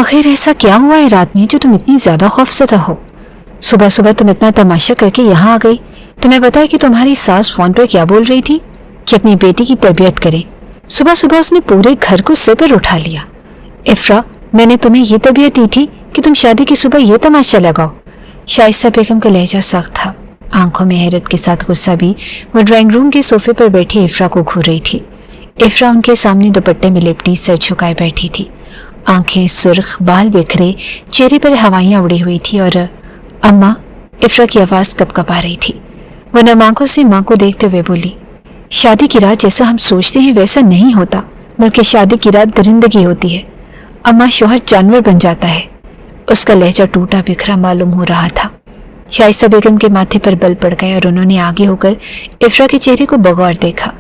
आखिर ऐसा क्या हुआ है रात में जो तुम इतनी ज्यादा खौफजदा हो? सुबह सुबह तुम इतना तमाशा करके यहाँ आ गई। तुम्हें पता है कि तुम्हारी सास फोन पर क्या बोल रही थी कि अपनी बेटी की तरबियत करे। सुबह सुबह उसने पूरे घर को सिर पर उठा लिया। इफ्रा, मैंने तुम्हें ये तरबियत दी थी कि तुम शादी की सुबह ये तमाशा लगाओ। शाइस्ता बेगम का लहजा सख्त था, आंखों में हैरत के साथ गुस्सा भी। वो ड्राइंग रूम के सोफे पर बैठी इफ्रा को घूर रही थी। इफ्रा उनके सामने दुपट्टे में लिपटी सर झुकाए बैठी थी, आंखें सुर्ख, बाल बिखरे, चेहरे पर हवाइयाँ उड़ी हुई थी। और अम्मा, इफ्रा की आवाज़ कपकपा रही थी। वह नम आंखों से माँ को देखते हुए बोली, शादी की रात जैसा हम सोचते हैं वैसा नहीं होता, बल्कि शादी की रात दरिंदगी होती है। अम्मा, शौहर जानवर बन जाता है। उसका लहजा टूटा बिखरा मालूम हो रहा था। शाइस्ता बेगम के माथे पर बल पड़ गए और उन्होंने आगे होकर इफ्रा के चेहरे को बगौर देखा।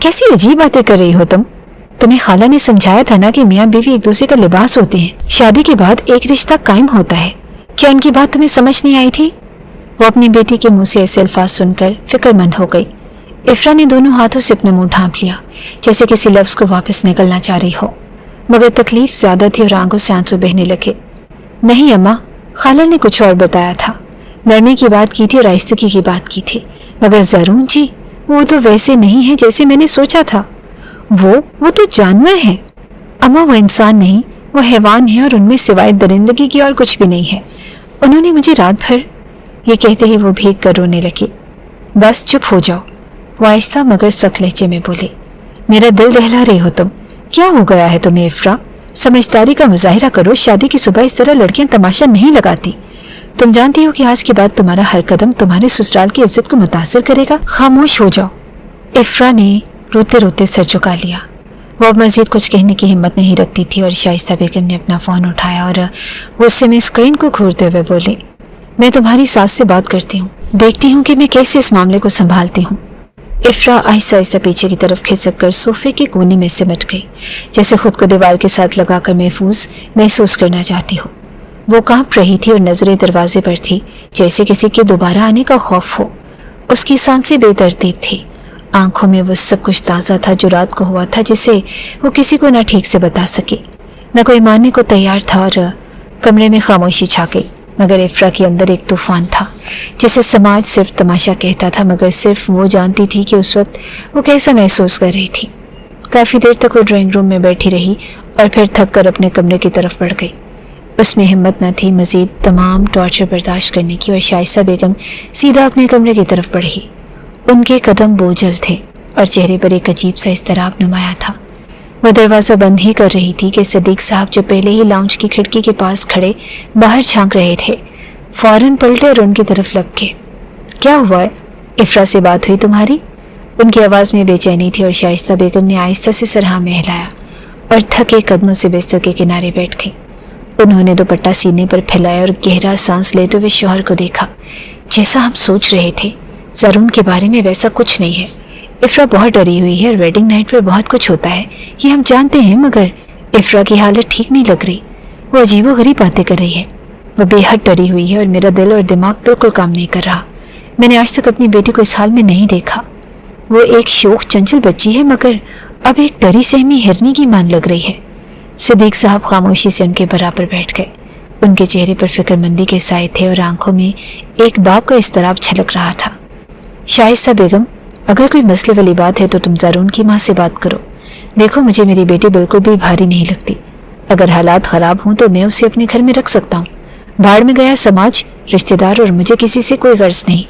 कैसी अजीब बातें कर रही हो तुम? तुम्हें खाला ने समझाया था ना कि मियाँ बीवी एक दूसरे का लिबास होते हैं। शादी के बाद एक रिश्ता कायम होता है। क्या उनकी बात तुम्हें समझ नहीं आई थी? वो अपनी बेटी के मुंह से ऐसे अल्फाज सुनकर फिक्रमंद हो गई। इफ्रा ने दोनों हाथों से अपना मुंह ढांप लिया, जैसे किसी लफ्ज को वापस निकलना चाह रही हो, मगर तकलीफ ज्यादा थी और आंखों से आंसू बहने लगे। नहीं अम्मा, खाला ने कुछ और बताया था। नरमी की बात की थी और आहिस्तगी की बात की थी, मगर जरून जी, वो तो वैसे नहीं है जैसे मैंने सोचा था। वो तो जानवर है अम्मा, वो इंसान नहीं, वो हैवान है और उनमें सिवाय दरिंदगी की और कुछ भी नहीं है। उन्होंने मुझे रात भर। ये कहते ही वो भीग कर रोने लगी। बस चुप हो जाओ, वो आहिस्ता मगर सख्त लहजे में बोले। मेरा दिल दहला रही हो तुम। क्या हो गया है तुम्हें इफ्रा? समझदारी का मुजाहिरा करो। शादी की सुबह इस तरह लड़कियां तमाशा नहीं लगाती। तुम जानती हो कि आज के बाद तुम्हारा हर कदम तुम्हारे ससुराल की इज्जत को मुतासिर करेगा। खामोश हो जाओ। इफ्रा ने रोते रोते सर झुका लिया। वो अब मजीद कुछ कहने की हिम्मत नहीं रखती थी और शाइस्ता बेगम ने अपना फ़ोन उठाया और गुस्से में स्क्रीन को घूरते हुए बोली, मैं तुम्हारी सास से बात करती हूँ, देखती हूँ कि मैं कैसे इस मामले को संभालती हूँ। इफ्रा आहिस्ता आहिस्ता पीछे की तरफ खिसक कर सोफे के कोने में सिमट गई, जैसे खुद को दीवार के साथ लगाकर महफूज महसूस करना चाहती हो। वो कांप रही थी और नजरें दरवाजे पर थी, जैसे किसी के दोबारा आने का खौफ हो। उसकी सांसें बेतरतीब थी, आंखों में वो सब कुछ ताज़ा था जो रात को हुआ था, जिसे वो किसी को ना ठीक से बता सके, न कोई मानने को तैयार था। और कमरे में खामोशी छा गई, मगर इफ्रा के अंदर एक तूफान था जिसे समाज सिर्फ तमाशा कहता था, मगर सिर्फ वो जानती थी कि उस वक्त वो कैसा महसूस कर रही थी। काफ़ी देर तक वो ड्राइंग रूम में बैठी रही और फिर थक कर अपने कमरे की तरफ बढ़ गई। उसमें हिम्मत न थी मज़ीद तमाम टॉर्चर बर्दाश्त करने की और शाइस्ता बेगम सीधा अपने कमरे की तरफ बढ़ी। उनके कदम बोझल थे और चेहरे पर एक अजीब सा इज़्तिराब नुमाया था। वह दरवाज़ा बंद ही कर रही थी कि सदीक साहब, जो पहले ही लाउंज की खिड़की के पास खड़े बाहर झांक रहे थे, फौरन पलटे और उनकी तरफ लपके। क्या हुआ है? इफ्रा से बात हुई तुम्हारी? उनकी आवाज़ में बेचैनी थी और शाइस्ता बेगम ने आहिस्ता से सर हाँ में हिलाया और थके कदमों से बिस्तर के किनारे बैठ गई। उन्होंने दुपट्टा सीने पर फैलाया और गहरा सांस लेते हुए शौहर को देखा। जैसा हम सोच रहे थे, जरून के बारे में वैसा कुछ नहीं है। इफ्रा बहुत डरी हुई है और वेडिंग नाइट पर बहुत कुछ होता है, ये हम जानते हैं, मगर इफ्रा की हालत ठीक नहीं लग रही। वो अजीबोगरीब बातें कर रही है। वो बेहद डरी हुई है और मेरा दिल और दिमाग बिल्कुल काम नहीं कर रहा। मैंने आज तक अपनी बेटी को इस हाल में नहीं देखा। वो एक शोख चंचल बच्ची है, मगर अब एक डरी सहमी हिरनी की मान लग रही है। सदीक साहब खामोशी से उनके बराबर बैठ गए। उनके चेहरे पर फिक्रमंदी के साए थे और आंखों में एक बाप का इज़्तिराब छलक रहा था। शाइस्ता बेगम, अगर कोई मसले वाली बात है तो तुम ज़रून की माँ से बात करो। देखो, मुझे मेरी बेटी बिल्कुल भी भारी नहीं लगती। अगर हालात ख़राब हों तो मैं उसे अपने घर में रख सकता हूँ। भाड़ में गया समाज, रिश्तेदार और मुझे किसी से कोई गर्ज नहीं।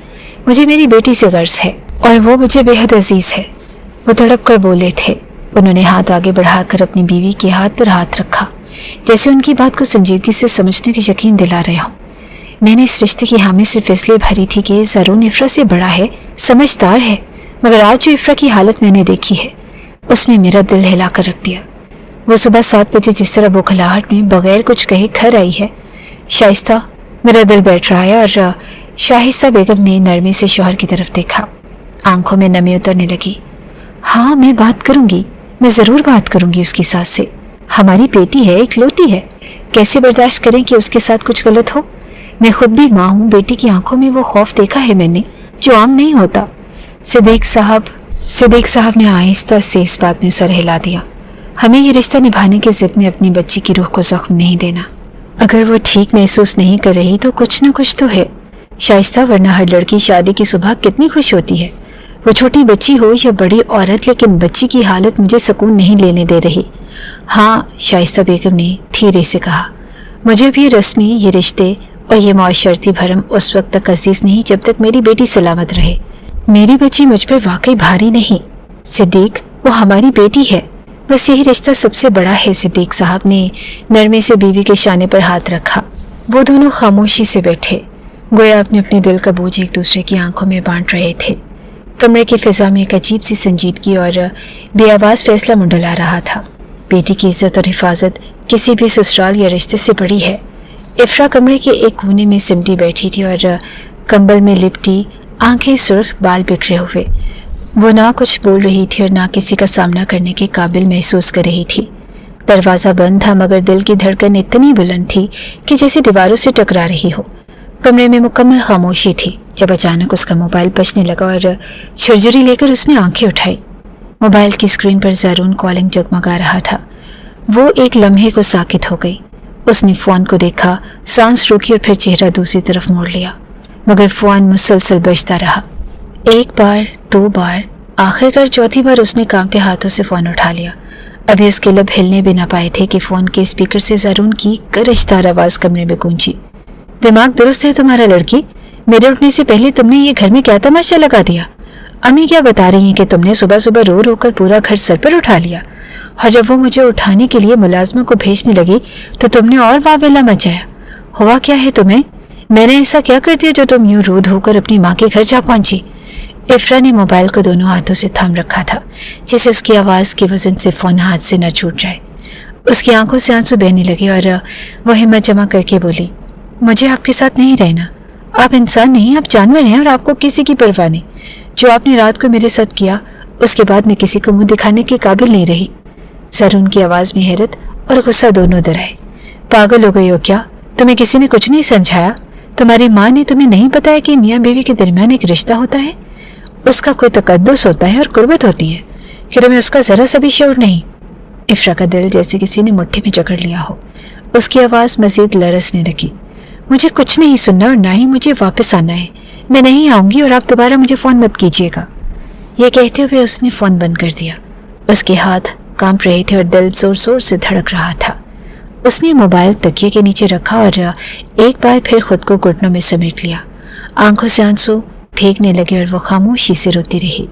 मुझे मेरी बेटी से गर्ज है और वो मुझे बेहद अजीज़ है। वो तड़प कर बोले थे। उन्होंने हाथ आगे बढ़ाकर अपनी बीवी के हाथ पर हाथ रखा, जैसे उनकी बात को संजीदगी से समझने की यकीन दिला रहे हों। मैंने इस रिश्ते की हामी सिर्फ इसलिए भरी थी कि ज़रून इफ्रा से बड़ा है, समझदार है, मगर आज जो इफ्रा की हालत मैंने देखी है उसमें मेरा दिल हिला कर रख दिया। वो सुबह 7 बजे जिस तरह बौखलाहट में बगैर कुछ कहे घर आई है। शाइस्ता, मेरा दिल बैठ रहा है। और शाइस्ता बेगम ने नरमी से शौहर की तरफ देखा, आंखों में नमी उतरने लगी। हाँ, मैं बात करूँगी, मैं ज़रूर बात करूँगी उसकी सास से। हमारी बेटी है, इकलौती है, कैसे बर्दाश्त करें कि उसके साथ कुछ गलत हो। मैं खुद भी माँ हूँ, बेटी की आंखों में वो खौफ देखा है मैंने जो आम नहीं होता। सदीक साहब ने आहिस्ता से इस बात में सर हिला दिया। हमें ये रिश्ता निभाने की जिद में अपनी बच्ची की रूह को जख्म नहीं देना। अगर वो ठीक महसूस नहीं कर रही तो कुछ न कुछ तो है शाइस्ता, वरना हर लड़की शादी की सुबह कितनी खुश होती है, वो छोटी बच्ची हो या बड़ी औरत, लेकिन बच्ची की हालत मुझे सुकून नहीं लेने दे रही। हाँ, शाइस्ता बेगम ने धीरे से कहा, मुझे भी रस्मी ये रिश्ते और ये माशरती भरम उस वक्त तक अजीज नहीं जब तक मेरी बेटी सलामत रहे। मेरी बच्ची मुझ पर वाकई भारी नहीं सिद्दीक, वो हमारी बेटी है, बस यही रिश्ता सबसे बड़ा है। सिद्दीक साहब ने नरमी से बीवी के शाने पर हाथ रखा। वो दोनों खामोशी से बैठे, गोया अपने अपने दिल का बोझ एक दूसरे की आंखों में बांट रहे थे। कमरे की फिजा में एक अजीब सी संजीदगी और बेआवाज़ फैसला मुंडला रहा था। बेटी की इज्जत और हिफाजत किसी भी ससुराल या रिश्ते से बड़ी है। इफ्रा कमरे के एक कोने में सिमटी बैठी थी और कंबल में लिपटी, आंखें सुर्ख, बाल बिखरे हुए। वो ना कुछ बोल रही थी और ना किसी का सामना करने के काबिल महसूस कर रही थी। दरवाज़ा बंद था मगर दिल की धड़कन इतनी बुलंद थी कि जैसे दीवारों से टकरा रही हो। कमरे में मुकम्मल खामोशी थी जब अचानक उसका मोबाइल बजने लगा और छुरछुरी लेकर उसने आंखें उठाई। मोबाइल की स्क्रीन पर ज़ारून कॉलिंग जगमगा रहा था। वो एक लम्हे को साकित हो गई। उसने फ़ोन को देखा, सांस रोकी और फिर चेहरा दूसरी तरफ मोड़ लिया, मगर फ़ोन मुसलसल बजता रहा। एक बार, दो बार, आखिरकार चौथी बार उसने कांपते हाथों से फ़ोन उठा लिया। अभी उसके लब हिलने भी ना पाए थे कि फ़ोन के स्पीकर से ज़ारून की गरजदार आवाज़ कमरे में गूंजी। दिमाग दुरुस्त है तुम्हारा लड़की? मेरे उठने से पहले तुमने ये घर में क्या तमाशा लगा दिया? अम्मी क्या बता रही हैं कि तुमने सुबह सुबह रो रो कर पूरा घर सर पर उठा लिया, और जब वो मुझे उठाने के लिए मुलाजमों को भेजने लगी तो तुमने और वावेला मचाया। हुआ क्या है तुम्हें? मैंने ऐसा क्या कर दिया जो तुम यूं रो धोकर अपनी माँ के घर जा पहुंची? इफ्रा ने मोबाइल को दोनों हाथों से थाम रखा था, जैसे उसकी आवाज़ के वजन से फ़ोन हाथ से न छूट जाए। उसकी आंखों से आंसू बहने लगे और वह हिम्मत जमा करके बोली, मुझे आपके साथ नहीं रहना। आप इंसान नहीं, आप जानवर हैं और आपको किसी की परवाह नहीं। जो आपने रात को मेरे साथ किया, उसके बाद मैं किसी को मुंह दिखाने के काबिल नहीं रही। ज़ारून की आवाज़ में हैरत और गुस्सा दोनों दराए। पागल हो गई हो क्या? तुम्हें किसी ने कुछ नहीं समझाया? तुम्हारी माँ ने तुम्हें नहीं बताया कि मियाँ बीवी के दरमियान एक रिश्ता होता है, उसका कोई तकद्दुस होता है और कुर्बत होती है, कि तुम्हें उसका ज़रा सा भी शऊर नहीं? इफ्रा का दिल जैसे किसी ने मुट्ठी में जकड़ लिया हो। उसकी आवाज़ मज़ीद लरसने लगी। मुझे कुछ नहीं सुनना और ना ही मुझे वापस आना है। मैं नहीं आऊँगी और आप दोबारा मुझे फ़ोन मत कीजिएगा। ये कहते हुए उसने फ़ोन बंद कर दिया। उसके हाथ कांप रहे थे और दिल ज़ोर ज़ोर से धड़क रहा था। उसने मोबाइल तकिए के नीचे रखा और एक बार फिर खुद को घुटनों में समेट लिया। आंखों से आंसू फेंकने लगे और वो खामोशी से रोती रही।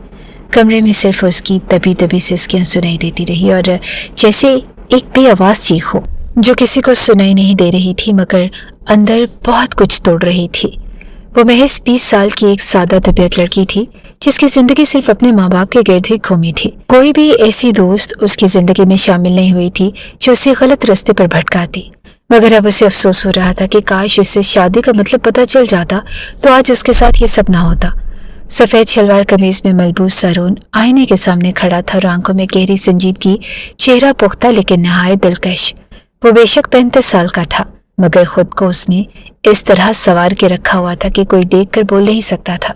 कमरे में सिर्फ उसकी दबी दबी सिसकियां सुनाई देती रही और जैसे एक बेआवाज़ चीख हो जो किसी को सुनाई नहीं दे रही थी मगर अंदर बहुत कुछ तोड़ रही थी। वो महज 20 साल की एक सादा तबीयत लड़की थी जिसकी जिंदगी सिर्फ अपने माँ बाप के गिर्द ही घूमी थी। कोई भी ऐसी दोस्त उसकी जिंदगी में शामिल नहीं हुई थी जो उसे गलत रास्ते पर भटकाती। मगर अब उसे अफसोस हो रहा था कि काश उसे शादी का मतलब पता चल जाता तो आज उसके साथ ये सब ना होता। सफ़ेद शलवार कमीज में मलबूस ज़ारून आईने के सामने खड़ा था और आंखों में गहरी संजीदगी, चेहरा पुख्ता लेकिन नहायत दिलकश। वो बेशक 35 साल का था मगर खुद को उसने इस तरह सवार के रखा हुआ था कि कोई देखकर बोल नहीं सकता था।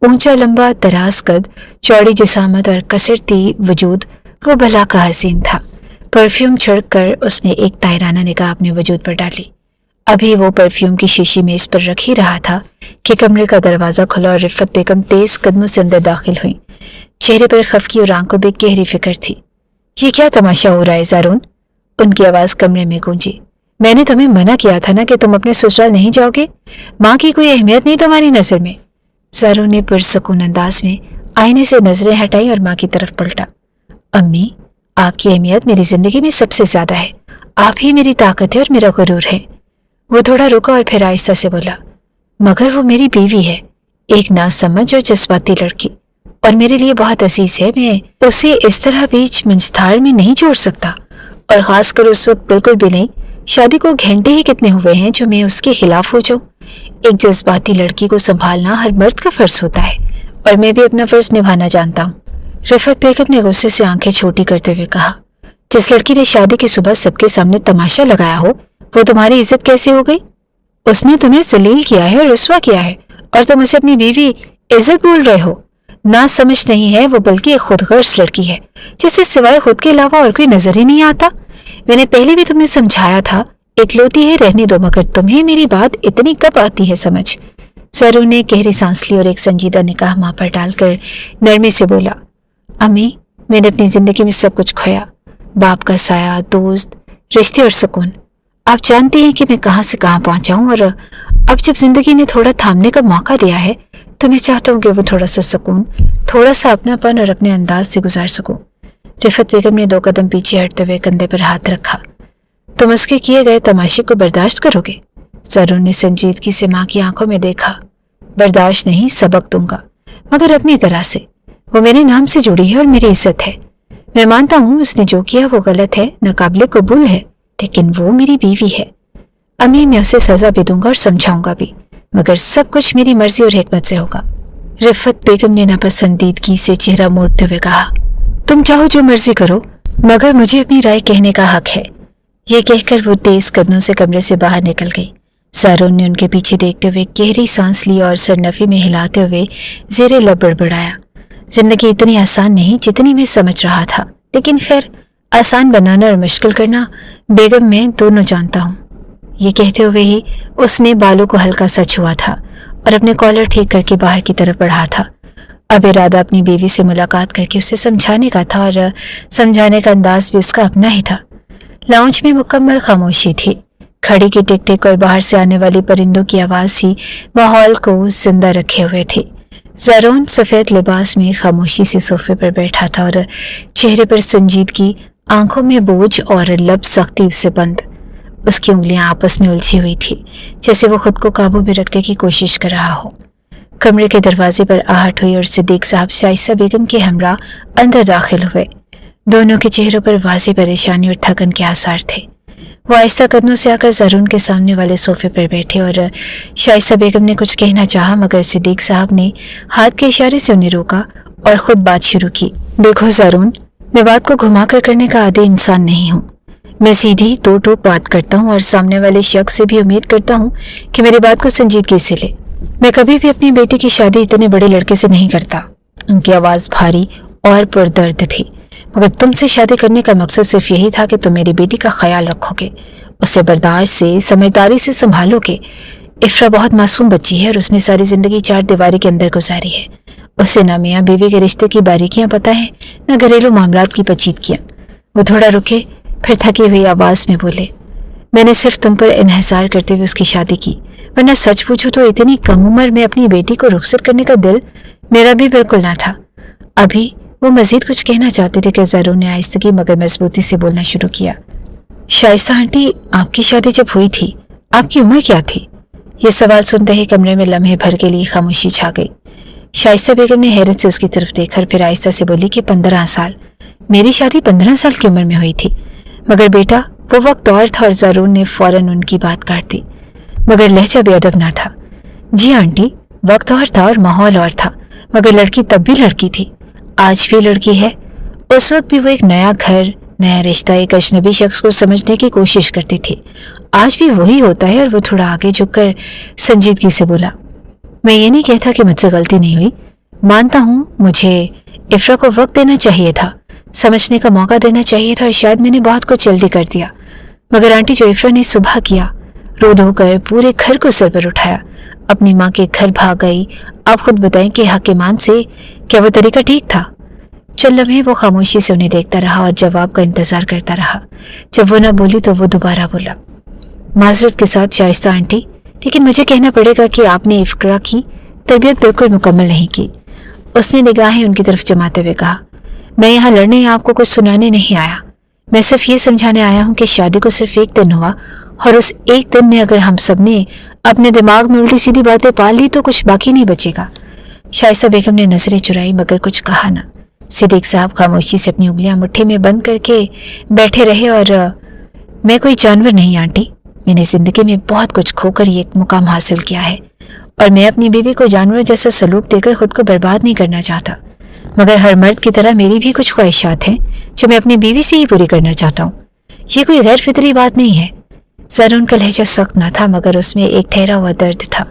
ऊंचा लंबा दराज कद, चौड़ी जिसामत और कसरती वजूद, वो भला का हसीन था। परफ्यूम छिड़क कर उसने एक तायराना निगाह अपने वजूद पर डाली। अभी वो परफ्यूम की शीशी में इस पर रख ही रहा था कि कमरे का दरवाज़ा खुला और रिफ़त बेगम तेज कदमों से अंदर दाखिल हुई। चेहरे पर खफकी और आंखों में गहरी फिक्र थी। ये क्या तमाशा हो रहा है ज़ारून? उनकी आवाज़ कमरे में गूंजी। मैंने तुम्हें मना किया था ना कि तुम अपने ससुराल नहीं जाओगे। माँ की कोई अहमियत नहीं तुम्हारी नज़र में। ज़ारून ने पुरसकून अंदाज में आईने से नजरें हटाई और माँ की तरफ पलटा। अम्मी, आपकी अहमियत मेरी जिंदगी में सबसे ज्यादा है। आप ही मेरी ताकत है और मेरा गुरूर है। वो थोड़ा रुका और फिर आहिस्ता से बोला, मगर वो मेरी बीवी है, एक नासमझ और जज्बाती लड़की, और मेरे लिए बहुत अजीज है। मैं उसे इस तरह बीच मंझधार में नहीं छोड़ सकता, और खासकर उस वक्त बिल्कुल भी नहीं। शादी को घंटे ही कितने हुए हैं जो मैं उसके खिलाफ हो जाऊं। एक जज्बाती लड़की को संभालना हर मर्द का फर्ज होता है और मैं भी अपना फर्ज निभाना जानता हूँ। रिफत बेगम ने गुस्से से आंखें छोटी करते हुए कहा, जिस लड़की ने शादी की सुबह सबके सामने तमाशा लगाया हो वो तुम्हारी इज्जत कैसे हो गई? उसने तुम्हें जलील किया है और रुस्वा किया है और तुम उसे अपनी बीवी इज्जत बोल रहे हो। ना समझ नहीं है वो, बल्कि एक खुदगर्ज लड़की है जिसे सिवाय खुद के अलावा और कोई नजर ही नहीं आता। मैंने पहले भी तुम्हें समझाया था, इकलौती है रहने दो, मगर तुम्हें मेरी बात इतनी कब आती है समझ। जरून ने गहरी सांस ली और एक संजीदा निगाह मां पर डालकर नरमी से बोला, अम्मी, मैंने अपनी जिंदगी में सब कुछ खोया, बाप का साया, दोस्त, रिश्ते और सुकून। आप जानती हैं कि मैं कहाँ से कहाँ पहुंचा हूं, और अब जब जिंदगी ने थोड़ा थामने का मौका दिया है तो मैं चाहता हूँ कि वो थोड़ा सा सुकून, थोड़ा सा अपनापन और अपने अंदाज से गुजार सकूं। रिफत बेगम ने 2 कदम पीछे हटते हुए कंधे पर हाथ रखा। तुम उसके किए गए तमाशे को बर्दाश्त करोगे? जरून ने संजीदगी से माँ की आंखों में देखा। बर्दाश्त नहीं, सबक दूंगा, मगर अपनी तरह से। वो मेरे नाम से जुड़ी है और मेरी इज्जत है। मैं मानता हूँ उसने जो किया वो गलत है, नाकाबिले कबूल है, लेकिन वो मेरी बीवी है। अम्मी, मैं उसे सजा भी दूंगा और समझाऊंगा भी, मगर सब कुछ मेरी मर्जी और हिकमत से होगा। रिफत बेगम ने नापसंदीदगी से चेहरा मोड़ते हुए कहा, तुम चाहो जो मर्जी करो, मगर मुझे अपनी राय कहने का हक है। ये कहकर वो तेज कदमों से कमरे से बाहर निकल गई। सारून ने उनके पीछे देखते हुए गहरी सांस ली और सरनफी में हिलाते हुए जेरे लब बड़बड़ाया, जिंदगी इतनी आसान नहीं जितनी मैं समझ रहा था, लेकिन खैर, आसान बनाना और मुश्किल करना बेगम मैं दोनों जानता हूँ। ये कहते हुए ही उसने बालों को हल्का सा छुआ था और अपने कॉलर ठीक करके बाहर की तरफ बढ़ा था। अब इरादा अपनी बीवी से मुलाकात करके उसे समझाने का था, और समझाने का अंदाज भी उसका अपना ही था। लाउंज में मुकम्मल खामोशी थी। घड़ी की टिक टिक और बाहर से आने वाली परिंदों की आवाज ही माहौल को जिंदा रखे हुए थी। जरून सफेद लिबास में खामोशी से सोफे पर बैठा था और चेहरे पर संजीदगी, आंखों में बोझ और लब सख्ती से बंद। उसकी उंगलियां आपस में उलझी हुई थी, जैसे वो खुद को काबू में रखने की कोशिश कर रहा हो। कमरे के दरवाजे पर आहट हुई और सिद्दीक साहब शाइस्ता बेगम के हमरा अंदर दाखिल हुए। दोनों के चेहरों पर वाज़ेह परेशानी और थकन के आसार थे। वो आहिस्ता कदमों से आकर जरून के सामने वाले सोफे पर बैठे और शाइस्ता बेगम ने कुछ कहना चाहा, मगर सिद्दीक साहब ने हाथ के इशारे से उन्हें रोका और खुद बात शुरू की। देखो जरून, मैं बात को घुमाकर करने का आदी इंसान नहीं हूँ। मैं सीधी दो टोक बात करता हूँ और सामने वाले शख्स से भी उम्मीद करता हूँ कि मेरी बात को संजीदगी से ले। मैं कभी भी अपनी बेटी की शादी इतने बड़े लड़के से नहीं करता। उनकी आवाज़ भारी और पुरदर्द थी। मगर तुमसे शादी करने का मकसद सिर्फ यही था कि तुम मेरी बेटी का ख्याल रखोगे, उसे बर्दाश्त से, समझदारी से संभालोगे। इफ्रा बहुत मासूम बच्ची है और उसने सारी जिंदगी 4 दीवारी के अंदर गुजारी है। उसे ना मियाँ बीवी के रिश्ते की बारीकियां पता है, न घरेलू मामलात की पेचीदगियां। वो थोड़ा रुके, फिर थकी हुई आवाज में बोले, मैंने सिर्फ तुम पर इन्हिसार करते हुए उसकी शादी की, वरना सच पूछूं तो इतनी कम उम्र में अपनी बेटी को रुखसत करने का दिल मेरा भी बिल्कुल ना था। अभी वो मजीद कुछ कहना चाहते थे कि जरून ने आहिस्तगी मगर मजबूती से बोलना शुरू किया। शाइस्ता आंटी, आपकी शादी जब हुई थी, आपकी उम्र क्या थी? ये सवाल सुनते ही कमरे में लम्हे भर के लिए खामोशी छा गई। शाइस्ता बेगम ने हैरत से उसकी तरफ देखकर फिर आहिस्ता से बोली कि 15 साल। मेरी शादी 15 साल की उम्र में हुई थी। मगर बेटा, वो वक्त और था। और जरून ने फौरन उनकी बात काट दी, मगर लहजा बेअदब ना था। जी आंटी, वक्त और था और माहौल और था, मगर लड़की तब भी लड़की थी, आज भी लड़की है। उस वक्त भी वो एक नया घर, नया रिश्ता, एक अजनबी शख्स को समझने की कोशिश करती थी। आज भी वही होता है। और वो थोड़ा आगे झुककर संजीदगी से बोला, मैं ये नहीं कहता कि मुझसे गलती नहीं हुई। मानता हूँ मुझे इफ्रा को वक्त देना चाहिए था, समझने का मौका देना चाहिए था, और शायद मैंने बहुत कुछ जल्दी कर दिया। मगर आंटी, जो इफ्रा ने सुबह किया, रो धो कर पूरे घर को सर पर उठाया, अपनी माँ के घर भाग गई। आप खुद बताएं कि हकीमान से क्या वो तरीका ठीक था? चल लम्हे वो खामोशी से उन्हें देखता रहा और जवाब का इंतजार करता रहा। जब वो न बोली तो वो दोबारा बोला, माजरत के साथ शाइस्ता आंटी, लेकिन मुझे कहना पड़ेगा कि आपने इफ्रा की तरबियत बिल्कुल मुकम्मल नहीं की। उसने निगाहें उनकी तरफ जमाते हुए कहा, मैं यहाँ लड़ने या आपको कुछ सुनाने नहीं आया। मैं सिर्फ ये समझाने आया हूँ कि शादी को सिर्फ एक दिन हुआ, और उस एक दिन में अगर हम सब ने अपने दिमाग में उल्टी सीधी बातें पाल ली तो कुछ बाकी नहीं बचेगा। शाइस्ता बेगम ने नजरें चुराई मगर कुछ कहा ना। सिद्दीक साहब खामोशी से अपनी उंगलियां मुट्ठी में बंद करके बैठे रहे। और मैं कोई जानवर नहीं आंटी, मैंने जिंदगी में बहुत कुछ खोकर ये मुकाम हासिल किया है, और मैं अपनी बीवी को जानवर जैसा सलूक देकर खुद को बर्बाद नहीं करना चाहता। मगर हर मर्द की तरह मेरी भी कुछ ख्वाहिशात हैं जो मैं अपनी बीवी से ही पूरी करना चाहता हूँ। ये कोई गैर फितरी बात नहीं है। जरूर उनका लहजा सख्त न था, मगर उसमें एक ठहरा हुआ दर्द था।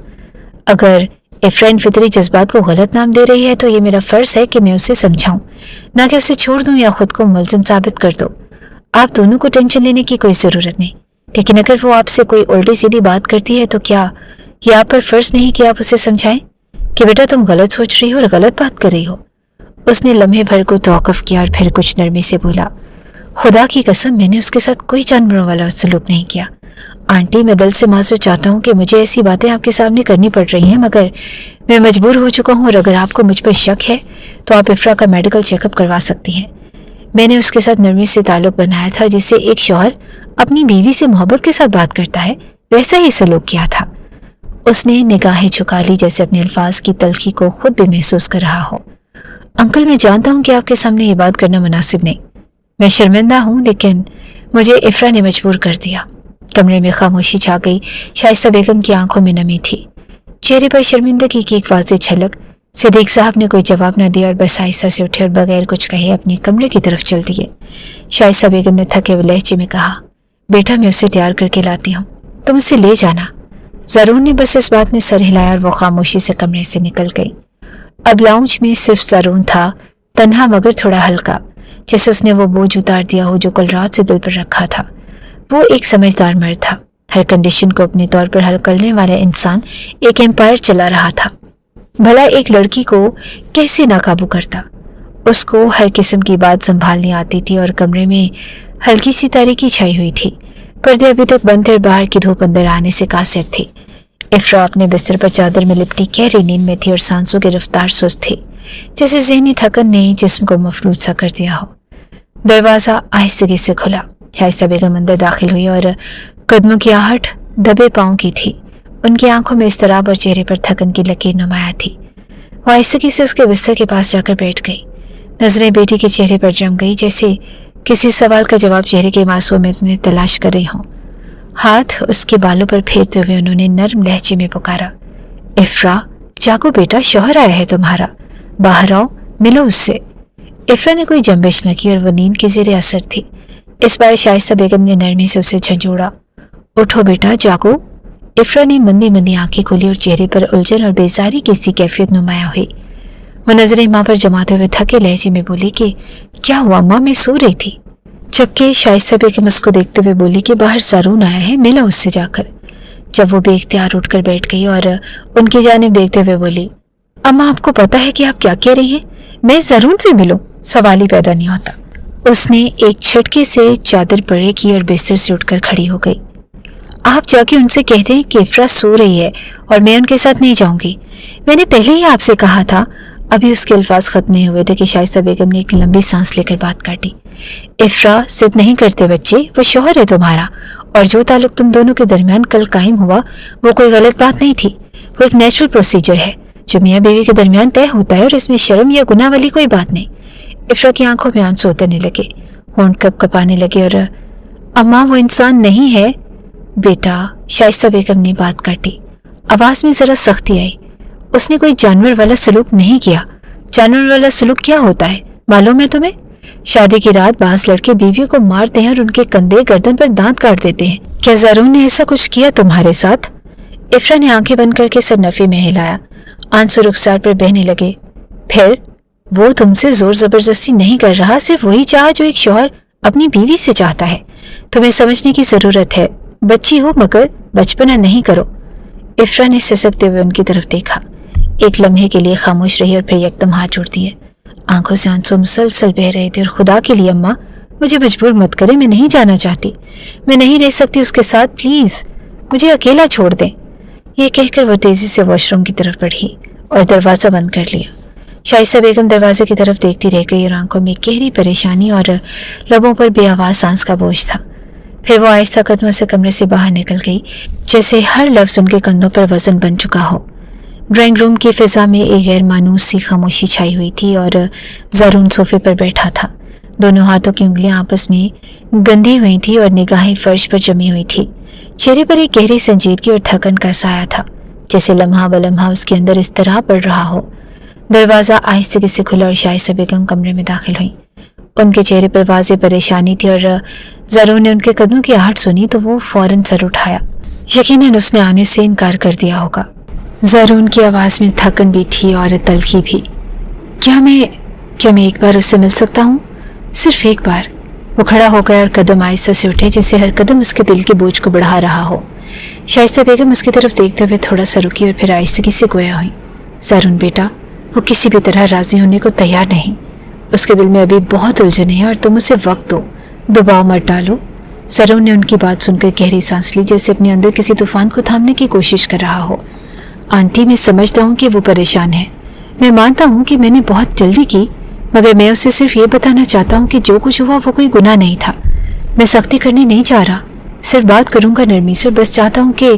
अगर इफ्रा फितरी जज्बात को गलत नाम दे रही है तो ये मेरा फर्ज है कि मैं उसे समझाऊं, ना कि उसे छोड़ दूं या खुद को मुलजिम साबित कर दूं। आप दोनों को टेंशन लेने की कोई ज़रूरत नहीं, लेकिन अगर वो आपसे कोई उल्टी सीधी बात करती है तो क्या ये आप पर फर्ज नहीं कि आप उसे समझाएं कि बेटा तुम गलत सोच रही हो और गलत बात कर रही हो। उसने लम्हे भर को तौक़ुफ़ किया और फिर कुछ नरमी से बोला, खुदा की कसम मैंने उसके साथ कोई जानवरों वाला सलूक नहीं किया। आंटी, मैं दिल से माज़रत चाहता हूँ कि मुझे ऐसी बातें आपके सामने करनी पड़ रही हैं, मगर मैं मजबूर हो चुका हूँ और अगर आपको मुझ पर शक है तो आप इफ्रा का मेडिकल चेकअप करवा सकती हैं। मैंने उसके साथ नरमी से ताल्लुक़ बनाया था, जिससे एक शौहर अपनी बीवी से मोहब्बत के साथ बात करता है वैसा ही सलूक किया था। उसने निगाहें झुका ली जैसे अपने अल्फाज की तलखी को खुद भी महसूस कर रहा हो। अंकल, मैं जानता हूँ कि आपके सामने ये बात करना मुनासिब नहीं, मैं शर्मिंदा हूँ, लेकिन मुझे इफ्रा ने मजबूर कर दिया। कमरे में खामोशी छा गई। शाइस्ता बेगम की आंखों में नमी थी, चेहरे पर शर्मिंदगी की एक वाज़ेह झलक। सिद्दीक साहब ने कोई जवाब न दिया और बस आहिस्ता से उठे और बगैर कुछ कहे अपने कमरे की तरफ चल दिए। शाइस्ता बेगम ने थके हुए लहजे में कहा, बेटा मैं उसे तैयार करके लाती हूँ, तुम उसे ले जाना। ज़रून ने बस इस बात में सर हिलाया और वो खामोशी से कमरे से निकल गई। अब लाउंज में सिर्फ ज़रून था, तन्हा मगर थोड़ा हल्का, जैसे उसने वो बोझ उतार दिया हो जो कल रात से दिल पर रखा था। वो एक समझदार मर्द था, हर कंडीशन को अपने तौर पर हल करने वाला इंसान, एक एम्पायर चला रहा था। भला एक लड़की को कैसे नाकाबू करता। उसको हर किस्म की बात संभालनी आती थी और कमरे में हल्की सी तारीकी छाई हुई थी। पर्दे अभी तक बंद थे और बाहर की धूप अंदर आने से कासिर थी। इफ्रा अपने बिस्तर पर चादर में लिपटी गहरी नींद में थी और सांसों की रफ्तार सुस्त थी, जैसे ज़हनी थकन ने जिस्म को मफलूज सा कर दिया हो। दरवाज़ा आहिस्तगी से खुला। शाइस्ता बेगम अंदर दाखिल हुई और कदमों की आहट दबे पाँव की थी। उनकी आंखों में इस्तराब और चेहरे पर थकन की लकीर नुमाया थी। वो आहिस्तगी से उसके बिस्तर के पास जाकर बैठ गई। नजरें बेटी के चेहरे पर जम गई, जैसे किसी सवाल का जवाब चेहरे के मासूमियत में तलाश कर रही हों। हाथ उसके बालों पर फेरते हुए उन्होंने नर्म लहजे में पुकारा, इफ्रा जागो बेटा, शौहर आया है तुम्हारा, बाहर आओ, मिलो उससे। इफ्रा ने कोई जंबिश न की और वो नींद के ज़ेरे असर थी। इस बार शाइस्ता बेगम ने नरमी से उसे झंझोड़ा, उठो बेटा जागो। इफ्रा ने मंदी मंदी आंखें खोली और चेहरे पर उलझन और बेजारी की सी कैफियत नुमाया हुई। वो नजरें माँ पर जमाते हुए थके लहजे में बोली कि क्या हुआ माँ, मैं सो रही थी। जबकि शाइस्ता बेगम उसको देखते हुए बोली कि बाहर ज़रून आया है, मिला उससे जाकर। जब वो बेख्तियार उठकर बैठ गई और उनकी जानिब देखते हुए बोली, अम्मा आपको पता है कि आप क्या कह रही हैं, मैं ज़रून से मिलूं, सवाल ही पैदा नहीं होता। उसने एक झटके से चादर परे की और बिस्तर से उठकर खड़ी हो गई। आप जाके उनसे कह दें कि इफ्रा सो रही है और मैं उनके साथ नहीं जाऊंगी। मैंने पहले ही आपसे कहा था। अभी उसके अल्फाज खत्म नहीं हुए थे कि शाइस्ता बेगम ने एक लंबी सांस लेकर बात काटी। इफ्रा जिद नहीं करते बच्चे, वो शौहर है तुम्हारा और जो ताल्लुक तुम दोनों के दरमियान कल कायम हुआ वो कोई गलत बात नहीं थी। वो एक नेचुरल प्रोसीजर है जो मियाँ बीवी के दरमियान तय होता है और इसमें शर्म या गुनाह वाली कोई बात नहीं। इफ्रा की आंखों में आंसू उतरने लगे, होंठ कपकपाने लगे और अम्मा वो इंसान नहीं है बेटा। शाइस्ता बेगम ने बात काटी। आवाज में जरा सख्ती आई। उसने कोई जानवर वाला सलूक नहीं किया। जानवर वाला सलूक क्या होता है मालूम है तुम्हें? शादी की रात बास लड़के बीवियों को मारते हैं और उनके कंधे गर्दन पर दांत काट देते हैं। क्या ज़रून ने ऐसा कुछ किया तुम्हारे साथ? इफ्रा ने आंखें बंद करके सर नफी में हिलाया। आंसू रुखसार पर बहने लगे। फिर वो तुमसे जोर जबरदस्ती नहीं कर रहा, सिर्फ वही चाह जो एक शौहर अपनी बीवी से चाहता है। तुम्हें समझने की जरूरत है, बच्ची हो मगर बचपना नहीं करो। इफ्रा ने सिसकते हुए उनकी तरफ देखा। एक लम्हे के लिए खामोश रही और फिर एकदम हाथ जोड़ दिए। आंखों से आंसू मुसलसल बह रहे थे। और खुदा के लिए अम्मा मुझे मजबूर मत करें, मैं नहीं जाना चाहती, मैं नहीं रह सकती उसके साथ, प्लीज मुझे अकेला छोड़ दें। यह कहकर वो तेजी से वॉशरूम की तरफ बढ़ी और दरवाज़ा बंद कर लिया। शाइस्ता बेगम दरवाजे की तरफ देखती रह गई और आंखों में गहरी परेशानी और लबों पर बेआवाज सांस का बोझ था। फिर वो आहिस्ता कदमों से कमरे से बाहर निकल गई, जैसे हर लफ्ज़ उनके कंधों पर वजन बन चुका हो। ड्राइंग रूम की फिजा में एक गैर मानूस सी खामोशी छाई हुई थी और ज़रून सोफे पर बैठा था। दोनों हाथों की उंगलियां आपस में गंदी हुई थी और निगाहें फर्श पर जमी हुई थी। चेहरे पर एक गहरी संजीदगी और थकन का साया था, जैसे लम्हा ब लम्हा उसके अंदर इस तरह पड़ रहा हो। दरवाज़ा आहिस्ते से खुला और शाइस्ता बेगम कमरे में दाखिल हुई। उनके चेहरे पर वाज़ेह परेशानी थी और ज़रून ने उनके कदमों की आहट सुनी तो वो फौरन सर उठाया। यकीनन उसने आने से इनकार कर दिया होगा। ज़रून की आवाज़ में थकन भी थी और तल्खी भी। क्या मैं एक बार उससे मिल सकता हूँ? सिर्फ एक बार। वो खड़ा हो गया और कदम आहिस्ता से उठे, जैसे हर कदम उसके दिल के बोझ को बढ़ा रहा हो। शाइस्ता बेगम उसकी तरफ देखते हुए थोड़ा सा रुकी और फिर आहिस्तगी से गोया हुई। ज़रून बेटा, वो किसी भी तरह राज़ी होने को तैयार नहीं। उसके दिल में अभी बहुत उलझन है और तुम उसे वक्त दो, दबाव मत डालो। ज़रून ने उनकी बात सुनकर गहरी सांस ली, जैसे अपने अंदर किसी तूफान को थामने की कोशिश कर रहा हो। आंटी, मैं समझता हूँ कि वो परेशान है। मैं मानता हूँ कि मैंने बहुत जल्दी की, मगर मैं उसे सिर्फ ये बताना चाहता हूँ कि जो कुछ हुआ वो कोई गुनाह नहीं था। मैं सख्ती करने नहीं चाह रहा, सिर्फ बात करूँगा नरमी से, और बस चाहता हूँ कि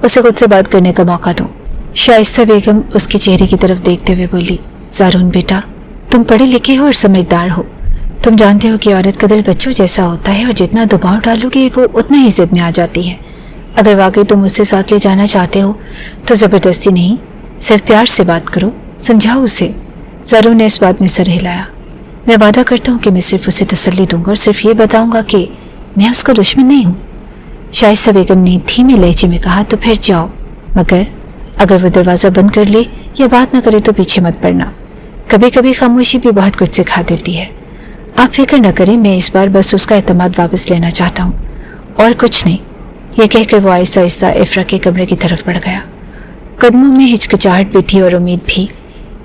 उसे खुद से बात करने का मौका दूँ। शाइस्ता बेगम उसके चेहरे की तरफ देखते हुए बोली, ज़रून बेटा, तुम पढ़े लिखे हो और समझदार हो। तुम जानते हो कि औरत का दिल बच्चों जैसा होता है और जितना दबाव डालोगे वो उतना ही जिद में आ जाती है। अगर वाकई तुम उससे साथ ले जाना चाहते हो तो ज़बरदस्ती नहीं, सिर्फ प्यार से बात करो, समझाओ उसे। ज़रून ने इस बात में सर हिलाया। मैं वादा करता हूँ कि मैं सिर्फ उसे तसल्ली दूंगा और सिर्फ ये बताऊंगा कि मैं उसका दुश्मन नहीं हूँ। शाइस्ता बेगम ने धीमे लहजे में कहा, तो फिर जाओ, मगर अगर वो दरवाज़ा बंद कर ले या बात ना करे तो पीछे मत पड़ना। कभी कभी खामोशी भी बहुत कुछ सिखा देती है। आप फिक्र न करें, मैं इस बार बस उसका एतमाद वापस लेना चाहता हूँ, और कुछ नहीं। ये कहकर वो आहिस्ता आहिस्ता इफ्रा के कमरे की तरफ बढ़ गया। कदमों में हिचकिचाहट भी थी और उम्मीद भी।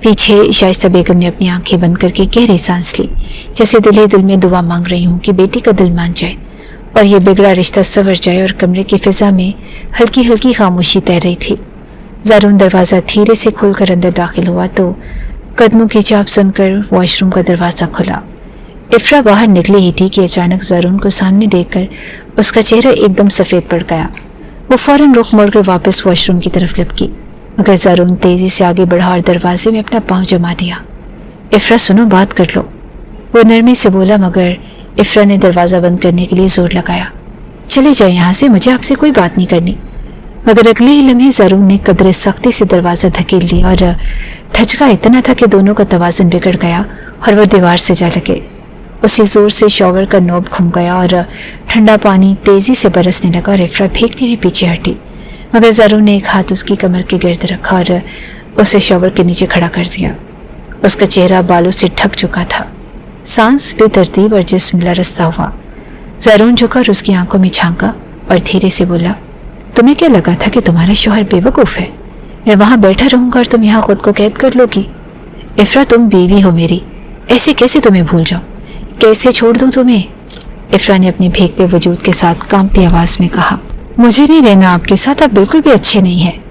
पीछे शाइस्ता बेगम ने अपनी आंखें बंद करके गहरी सांस ली, जैसे दिल में दुआ मांग रही हूँ कि बेटी का दिल मान जाए और ये बिगड़ा रिश्ता संवर जाए। और कमरे की फिजा में हल्की हल्की खामोशी तैर रही थी। ज़रून दरवाज़ा धीरे से खोलकर अंदर दाखिल हुआ तो कदमों की चाप सुनकर वॉशरूम का दरवाज़ा खुला। इफ्रा बाहर निकली ही थी कि अचानक ज़रून को सामने देखकर उसका चेहरा एकदम सफ़ेद पड़ गया। वो फौरन रुख मोड़कर वापस वॉशरूम की तरफ लपकी, मगर ज़रून तेज़ी से आगे बढ़ा और दरवाजे में अपना पाँव जमा दिया। इफ्रा सुनो, बात कर लो, वो नरमी से बोला, मगर इफ्रा ने दरवाज़ा बंद करने के लिए जोर लगाया। चले जाए यहाँ से, मुझे आपसे कोई बात नहीं करनी। मगर अगले ही लम्हे ज़रून ने कदरे सख्ती से दरवाज़ा धकेल दिया और धचका इतना था कि दोनों का तवाज़ुन बिगड़ गया और वो दीवार से जा लगे। उसी जोर से शॉवर का नोब घूम गया और ठंडा पानी तेज़ी से बरसने लगा और इफ्रा भीगती हुई पीछे हटी, मगर ज़रून ने एक हाथ उसकी कमर के गिर्द रखा और उसे शॉवर के नीचे खड़ा कर दिया। उसका चेहरा बालों से ढक चुका था, सांस बेतरतीब और जिस्म लरसता हुआ। ज़रून झुका और उसकी आंखों में झांका और धीरे से बोला, तुम्हें क्या लगा था कि तुम्हारा शौहर बेवकूफ़ है? मैं वहाँ बैठा रहूँगा और तुम यहाँ खुद को कैद कर लोगी? इफ्रा, तुम बीवी हो मेरी, ऐसे कैसे तुम्हें भूल जाओ? कैसे छोड़ दूँ तुम्हें? इफ्रा ने अपने भीगते वजूद के साथ कांपती आवाज़ में कहा, मुझे नहीं रहना आपके साथ, आप बिल्कुल भी अच्छे नहीं हैं।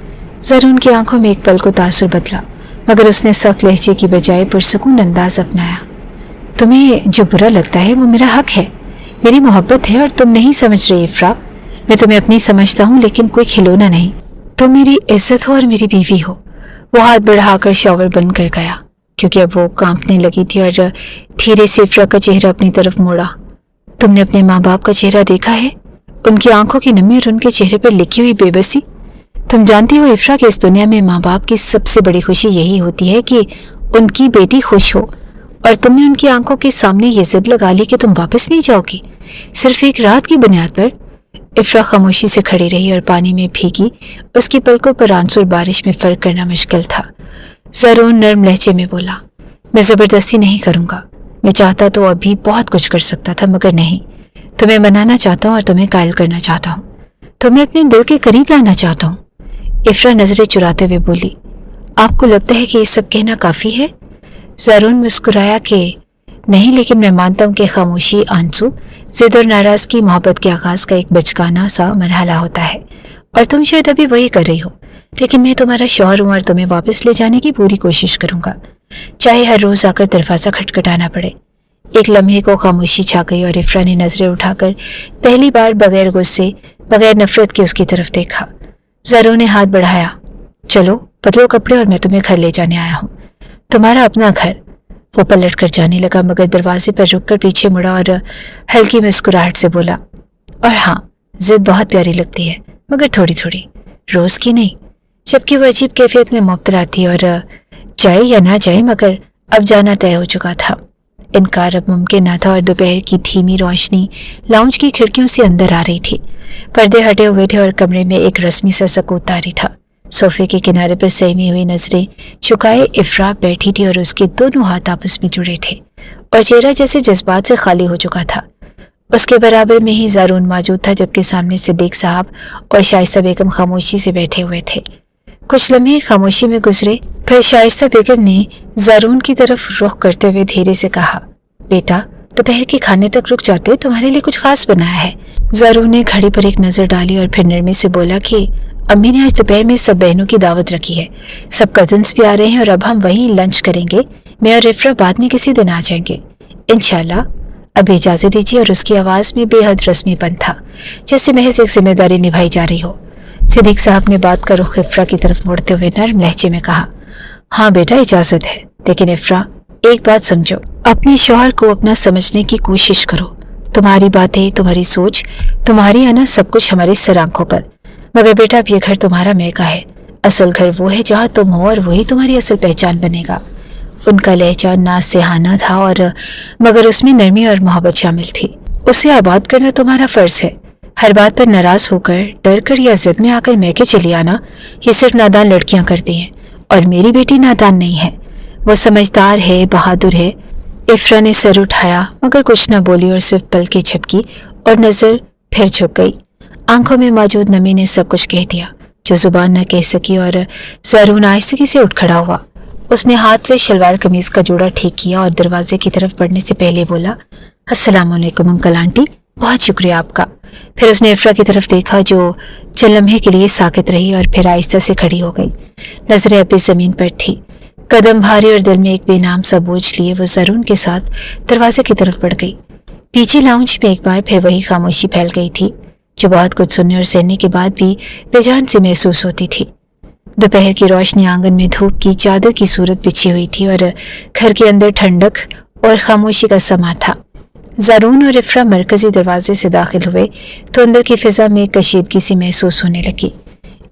ज़रून की आंखों में एक पल को तासुर बदला, मगर उसने सख्त लहजे की बजाय पुरसकून अंदाज अपनाया। तुम्हें जो बुरा लगता है वो मेरा हक है, मेरी मोहब्बत है और तुम नहीं समझ रही इफ्रा। मैं तुम्हें अपनी समझता हूँ, लेकिन कोई खिलौना नहीं। तुम मेरी इज्जत हो और मेरी बीवी हो। वो हाथ बढ़ाकर शॉवर बंद कर गया, क्योंकि अब वो कांपने लगी थी, और धीरे से इफ्रा का चेहरा अपनी तरफ मोड़ा। तुमने अपने माँ बाप का चेहरा देखा है? उनकी आंखों की नमी और उनके चेहरे पर लिखी हुई बेबसी। तुम जानती हो इफ्रा कि इस दुनिया में माँ बाप की सबसे बड़ी खुशी यही होती है कि उनकी बेटी खुश हो, और तुमने उनकी आंखों के सामने ये जिद लगा ली कि तुम वापस नहीं जाओगी, सिर्फ एक रात की बुनियाद पर। इफ्रा खामोशी से खड़ी रही और पानी में भीगी उसकी पलकों पर आंसू और बारिश में फर्क करना मुश्किल था। ज़रून नर्म लहजे में बोला, मैं ज़बरदस्ती नहीं करूँगा। मैं चाहता तो अभी बहुत कुछ कर सकता था, मगर नहीं। तुम्हें मनाना चाहता हूँ और तुम्हें कायल करना चाहता हूँ, तुम्हें अपने दिल के करीब लाना चाहता हूँ। इफ्रा नजरें चुराते हुए बोली, आपको लगता है कि ये सब कहना काफ़ी है? ज़रून मुस्कुराया कि नहीं, लेकिन मैं मानता हूँ कि खामोशी, आंसू, जिद और नाराज़गी मोहब्बत के आगाज़ का एक बचकाना सा मरहला होता है, और तुम शायद अभी वही कर रही हो। लेकिन मैं तुम्हारा शौहर हूँ और तुम्हें वापस ले जाने की पूरी कोशिश करूँगा, चाहे हर रोज़ आकर दरवाज़ा खटखटाना पड़े। एक लम्हे को खामोशी छा गई और इफ्रा ने नजरें उठाकर पहली बार बगैर गुस्से, बगैर नफरत के उसकी तरफ देखा। ज़रून ने हाथ बढ़ाया, चलो बदलो कपड़े और मैं तुम्हें घर ले जाने आया हूँ, तुम्हारा अपना घर। वो पलट कर जाने लगा, मगर दरवाजे पर रुककर पीछे मुड़ा और हल्की मुस्कुराहट से बोला, और हाँ, जिद बहुत प्यारी लगती है, मगर थोड़ी थोड़ी, रोज़ की नहीं। जबकि वो अजीब कैफियत में मुब्तला थी और जाए या ना जाए, मगर अब जाना तय हो चुका था। इनकार अब मुमकिन न था और दोपहर की धीमी रोशनी लाउंज की खिड़कियों से अंदर आ रही थी। पर्दे हटे हुए थे और कमरे में एक रस्मी सा सकूत तारी था। सोफे के किनारे पर सहमी हुई नजरें झुकाए इफ्रा बैठी थी और उसके दोनों हाथ आपस में जुड़े थे और चेहरा जैसे जज्बात से खाली हो चुका था। उसके बराबर में ही ज़ारून मौजूद था, जबकि सामने सिद्दीक साहब और शाइस्ता बेगम खामोशी से बैठे हुए थे। कुछ लम्हे खामोशी में गुजरे, फिर शाइस्ता बेगम ने ज़ारून की तरफ रुख करते हुए धीरे से कहा, बेटा दोपहर के खाने तक रुक जाते, तुम्हारे लिए कुछ खास बनाया है। ज़ारून ने घड़ी पर एक नज़र डाली और फिर नरमी से बोला कि अम्मी ने आज दोपहर में सब बहनों की दावत रखी है, सब कजन्स भी आ रहे हैं और अब हम वहीं लंच करेंगे। मैं और इफ्रा बाद में किसी दिन आ जाएंगे इंशाल्लाह। अब इजाज़त दीजिए। और उसकी आवाज़ में बेहद रस्मीपन था, जैसे महज एक जिम्मेदारी निभाई जा रही हो। सिद्दीक साहब ने बात का रुख इफ्रा की तरफ मोड़ते हुए नर्म लहजे में कहा, हाँ बेटा इजाज़त है, लेकिन इफ्रा एक बात समझो, अपने शौहर को अपना समझने की कोशिश करो। तुम्हारी बातें, तुम्हारी सोच, तुम्हारी आना सब कुछ हमारी सर आंखों पर, मगर बेटा अब ये घर तुम्हारा मैका है। असल घर वो है जहाँ तुम हो और वही तुम्हारी असल पहचान बनेगा। उनका लहजा नासेहाना था और मगर उसमें नरमी और मोहब्बत शामिल थी। उसे आबाद करना तुम्हारा फर्ज है। हर बात पर नाराज होकर, डर कर या जिद में आकर मैके चली आना, ये सिर्फ नादान लड़कियां करती हैं और मेरी बेटी नादान नहीं है, वो समझदार है, बहादुर है। इफ्रा ने सर उठाया मगर कुछ न बोली और सिर्फ पलकें झपकी और नजर फिर झुक गई। आंखों में मौजूद नमी ने सब कुछ कह दिया जो जुबान न कह सकी और ज़ारून आहिस्तगी से उठ खड़ा हुआ। उसने हाथ से शलवार कमीज का जोड़ा ठीक किया और दरवाजे की तरफ बढ़ने से पहले बोला, अस्सलाम वालेकुम अंकल आंटी, बहुत शुक्रिया आपका। फिर उसने इफ्रा की तरफ देखा जो चंद लम्हे के लिए साकित रही और फिर आहिस्ता से खड़ी हो गई। नजरें अभी जमीन पर थी, कदम भारी और दिल में एक बेनाम सा बोझ लिए वो ज़ारून के साथ दरवाजे की तरफ बढ़ गई। पीछे लाउंज में एक बार फिर वही खामोशी फैल गई थी जो बहुत कुछ सुनने और सहने के बाद भी बेजान सी महसूस होती थी। दोपहर की रोशनी आंगन में धूप की चादर की सूरत बिछी हुई थी और घर के अंदर ठंडक और खामोशी का समा था। ज़ारून और इफ्रा मरकजी दरवाजे से दाखिल हुए तो अंदर की फिजा में कशीदगी सी महसूस होने लगी।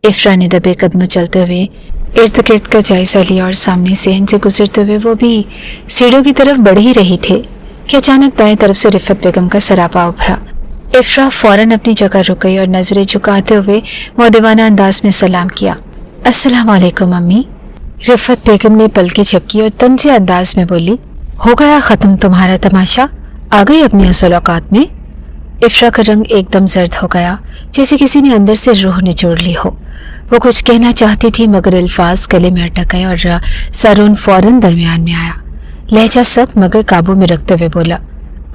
इफ्रा ने दबे कदमों चलते हुए इर्द गिर्द का जायजा लिया और सामने सहन से गुजरते हुए वो भी सीढ़ियों की तरफ बढ़ ही रही थे कि अचानक दाएं तरफ से रिफत बेगम का सरापा उभरा। इफ्रा फौरन अपनी जगह रुक गई और नजरें झुकाते हुए मुअद्दिबाना अंदाज में सलाम किया, अस्सलाम वालेकुम अम्मी। रिफत बेगम ने पलकें झपकी और तंज़े अंदाज में बोली, हो गया ख़त्म तुम्हारा तमाशा, आ गई अपनी असल औकात में। इफ्रा का रंग एकदम जर्द हो गया, जैसे किसी ने अंदर से रूह निचोड़ ली हो। वो कुछ कहना चाहती थी मगर अल्फाज गले में अटक गए और ज़ारून फौरन दरमियान में आया। लहजा सख्त मगर काबू में रखते हुए बोला,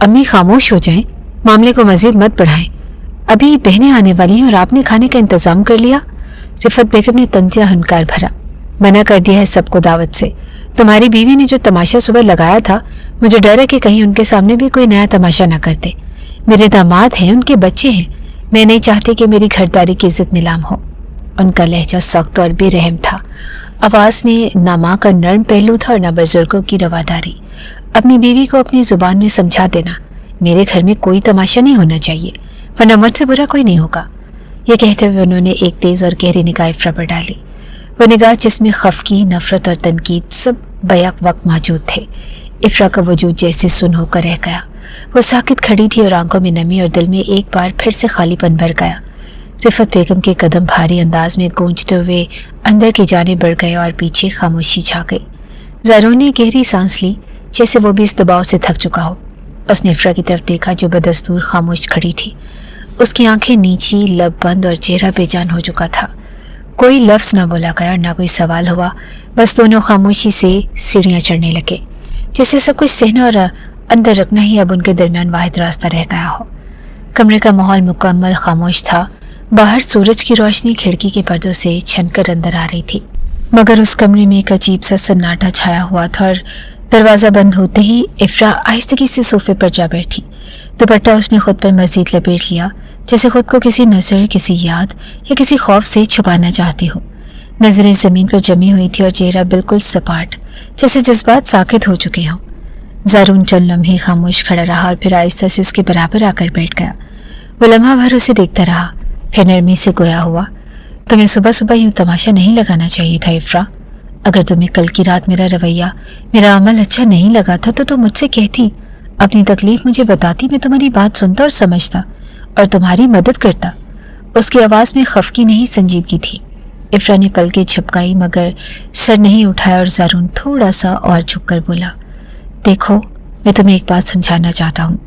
अम्मी खामोश हो जाएं, मामले को मजीद मत बढ़ाएं। अभी बहनें आने वाली हैं और आपने खाने का इंतजाम कर लिया। रिफत बेगम ने तंजिया हंकार भरा, मना कर दिया है सबको दावत से। तुम्हारी बीवी ने जो तमाशा सुबह लगाया था, मुझे डर है कि कहीं उनके सामने भी कोई नया तमाशा न कर दे। मेरे दामाद हैं, उनके बच्चे हैं, मैं नहीं चाहती कि मेरी घरदारी की इज्जत नीलाम हो। उनका लहजा सख्त और बेरहम था, आवाज़ में ना माँ का नर्म पहलू था और न बुजुर्गों की रवादारी। अपनी बीवी को अपनी जुबान में समझा देना, मेरे घर में कोई तमाशा नहीं होना चाहिए, वरना मुझसे बुरा कोई नहीं होगा। ये कहते हुए उन्होंने एक तेज़ और गहरी निगाह इफ्रा पर डाली। वो निगाह जिसमें खफकी, नफरत और तनकीद सब बैक वक्त मौजूद थे। इफ्रा का वजूद जैसे सुन होकर रह गया। वो साकित खड़ी थी और आंखों में नमी और दिल में एक बार फिर से खालीपन भर गया। रिफत बेगम के कदम भारी अंदाज में गूंजते हुए अंदर की जाने बढ़ गए और पीछे खामोशी छा गई। ज़ारून ने गहरी सांस ली, जैसे वो भी इस दबाव से थक चुका हो। उसने इफ्रा की तरफ देखा जो बदस्तूर खामोश खड़ी थी। उसकी आंखें नीची, लब बंद और चेहरा बेजान हो चुका था। कोई लफ्ज़ न बोला गया और ना कोई सवाल हुआ, बस दोनों खामोशी से सीढ़ियाँ चढ़ने लगे, जैसे सब कुछ सहना और अंदर रखना ही अब उनके दरमियान वाहिद रास्ता रह गया हो। कमरे का माहौल मुकम्मल खामोश था। बाहर सूरज की रोशनी खिड़की के पर्दों से छनकर अंदर आ रही थी, मगर उस कमरे में एक अजीब सा सन्नाटा छाया हुआ था और दरवाज़ा बंद होते ही इफ्रा आहिस्तगी से सोफे पर जा बैठी। दुपट्टा उसने खुद पर मज़ीद लपेट लिया, जैसे खुद को किसी नज़र, किसी याद या किसी खौफ से छुपाना चाहती हो। नज़रें ज़मीन पर जमी हुई थी और चेहरा बिल्कुल सपाट, जैसे जज्बात साकित हो चुके हों। ज़ारून चंद लम्हे खामोश खड़ा रहा और फिर आहिस्ता से उसके बराबर आकर बैठ गया। वो लम्हा भर उसे देखता रहा, फिर नरमी से गोया हुआ, तुम्हें सुबह सुबह यूँ तमाशा नहीं लगाना चाहिए था इफ्रा। अगर तुम्हें कल की रात मेरा रवैया, मेरा अमल अच्छा नहीं लगा था तो तुम मुझसे कहती, अपनी तकलीफ मुझे बताती, मैं तुम्हारी बात सुनता और समझता और तुम्हारी मदद करता। उसकी आवाज़ में खफकी नहीं संजीदगी थी। इफ्रा ने पलकें झपकाई मगर सर नहीं उठाया और ज़ारून थोड़ा सा और झुककर बोला, देखो मैं तुम्हें एक बात समझाना चाहता हूँ,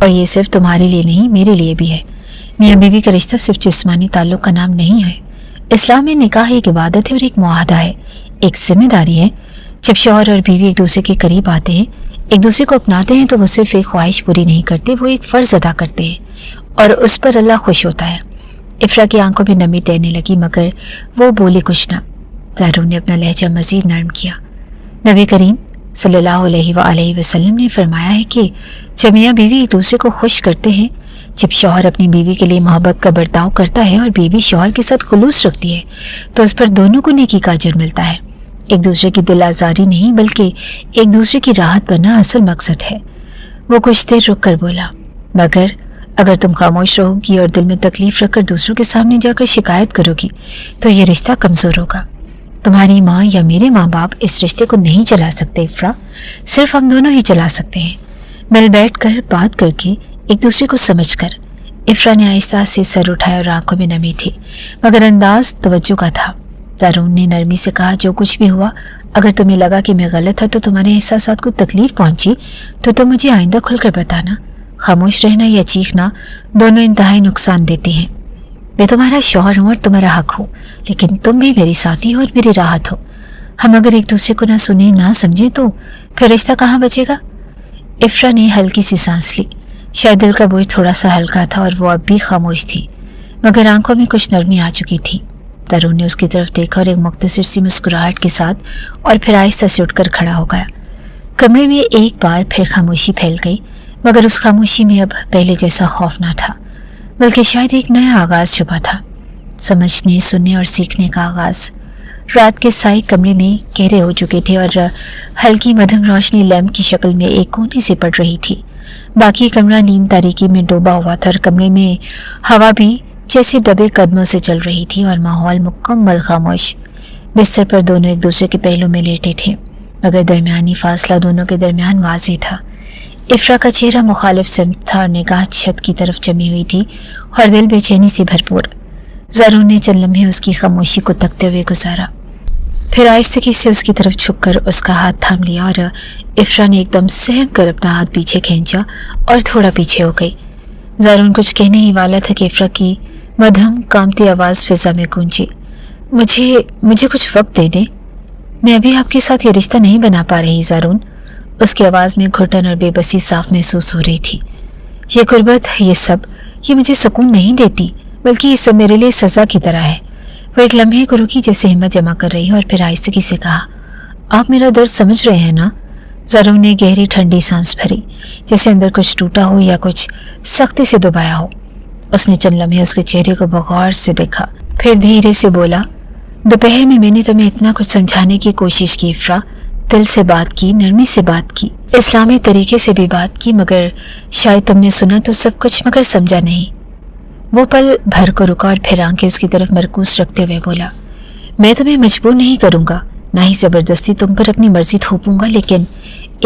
और ये सिर्फ तुम्हारे लिए नहीं मेरे लिए भी है। मियाँ बीवी का रिश्ता सिर्फ जिस्मानी ताल्लुक़ का नाम नहीं है। इस्लाम में निकाह एक इबादत है और एक मुआहदा है, एक जिम्मेदारी है। जब शौहर और बीवी एक दूसरे के करीब आते हैं, एक दूसरे को अपनाते हैं, तो वो सिर्फ एक ख्वाहिश पूरी नहीं करते, वो एक फ़र्ज़ अदा करते हैं और उस पर अल्लाह खुश होता है। इफ्रा की आंखों में नमी तैरने लगी मगर वो बोले कुछ ना। ज़ारून ने अपना लहजा मज़ीद नरम किया। नबी करीम सल्लल्लाहु अलैहि वसल्लम ने फरमाया है कि जब मियाँ बीवी एक दूसरे को खुश करते हैं, जब शौहर अपनी बीवी के लिए मोहब्बत का बर्ताव करता है और बीवी शौहर के साथ खुलूस रखती है, तो उस पर दोनों को नेकी का अजर मिलता है। एक दूसरे की दिल आज़ारी नहीं बल्कि एक दूसरे की राहत बनना असल मकसद है। वो कुछ देर रुक कर बोला, मगर अगर तुम खामोश रहोगी और दिल में तकलीफ रखकर दूसरों के सामने जाकर शिकायत करोगी तो ये रिश्ता कमज़ोर होगा। तुम्हारी माँ या मेरे माँ बाप इस रिश्ते को नहीं चला सकते इफ्रा, सिर्फ हम दोनों ही चला सकते हैं, मिल बैठ कर बात करके एक दूसरे को समझ कर। इफ्रा ने आहिस्ता से सर उठाया और आंखों में नमी थी मगर अंदाज तवज्जो का था। ज़ारून ने नरमी से कहा, जो कुछ भी हुआ, अगर तुम्हें लगा कि मैं गलत था तो तुम्हारे एहसासात को तकलीफ पहुंची तो तुम मुझे आइंदा खुलकर बताना। खामोश रहना या चीखना दोनों इंतहाई नुकसान देते हैं। मैं तुम्हारा शौहर हूँ और तुम्हारा हक हूँ, लेकिन तुम भी मेरी साथी हो और मेरी राहत हो। हम अगर एक दूसरे को ना सुने ना समझे तो फिर रिश्ता कहाँ बचेगा। इफ्रा ने हल्की सी सांस ली। शायद दिल का बोझ थोड़ा सा हल्का था और वो अब भी खामोश थी मगर आंखों में कुछ नरमी आ चुकी थी। ज़ारून ने उसकी तरफ देखा और एक मुख्तसर सी मुस्कुराहट के साथ और फिर आहिस्ता से उठकर खड़ा हो गया। कमरे में एक बार फिर खामोशी फैल गई मगर उस खामोशी में अब पहले जैसा खौफ ना था बल्कि शायद एक नया आगाज़ छुपा था, समझने सुनने और सीखने का आगाज़। रात के साए कमरे में गहरे हो चुके थे और हल्की मध्यम रोशनी लैंप की शक्ल में एक कोने से पड़ रही थी। बाकी कमरा नीम तारीकी में डूबा हुआ था और कमरे में हवा भी जैसे दबे कदमों से चल रही थी और माहौल मुकम्मल खामोश। बिस्तर पर दोनों एक दूसरे के पहलू में लेटे थे मगर दरमियानी फासला दोनों के दरमियान वाज़ेह था। इफ्रा का चेहरा मुखालिफ सिमत था और निगाह छत की तरफ जमी हुई थी और दिल बेचैनी से भरपूर। ज़ारून ने चंद लम्हे उसकी खामोशी को तकते हुए गुजारा, फिर आहिस्तगी से उसकी तरफ झुककर उसका हाथ थाम लिया और इफ्रा ने एकदम सहम कर अपना हाथ पीछे खींचा और थोड़ा पीछे हो गई। ज़ारून कुछ कहने ही वाला था कि इफ्रा की मध्यम कामती आवाज़ फिजा में गूंजी, मुझे कुछ वक्त दे दें, मैं अभी आपके साथ ये रिश्ता नहीं बना पा रही ज़ारून। उसकी आवाज़ में घुटन और बेबसी साफ महसूस हो रही थी। ये गुर्बत, ये सब, ये मुझे सुकून नहीं देती बल्कि ये सब मेरे लिए सज़ा की तरह है। वो एक लम्हे को रुकी जैसे हिम्मत जमा कर रही है और फिर आहिस्तगी से कहा, आप मेरा दर्द समझ रहे हैं ना। ज़ारून ने गहरी ठंडी सांस भरी जैसे अंदर कुछ टूटा हो या कुछ सख्ती से दबाया हो। उसने चंद लम्हे उसके चेहरे को बगौर से देखा, फिर धीरे से बोला, दोपहर में मैंने तुम्हें इतना कुछ समझाने की कोशिश की इफ्रा, दिल से बात की, नरमी से बात की, इस्लामी तरीके से भी बात की, मगर शायद तुमने सुना तो सब कुछ मगर समझा नहीं। वो पल भर को रुका और फिर आंखें उसकी तरफ मरकूज रखते हुए बोला, मैं तुम्हें मजबूर नहीं करूँगा, ना ही ज़बरदस्ती तुम पर अपनी मर्जी थोपूंगा, लेकिन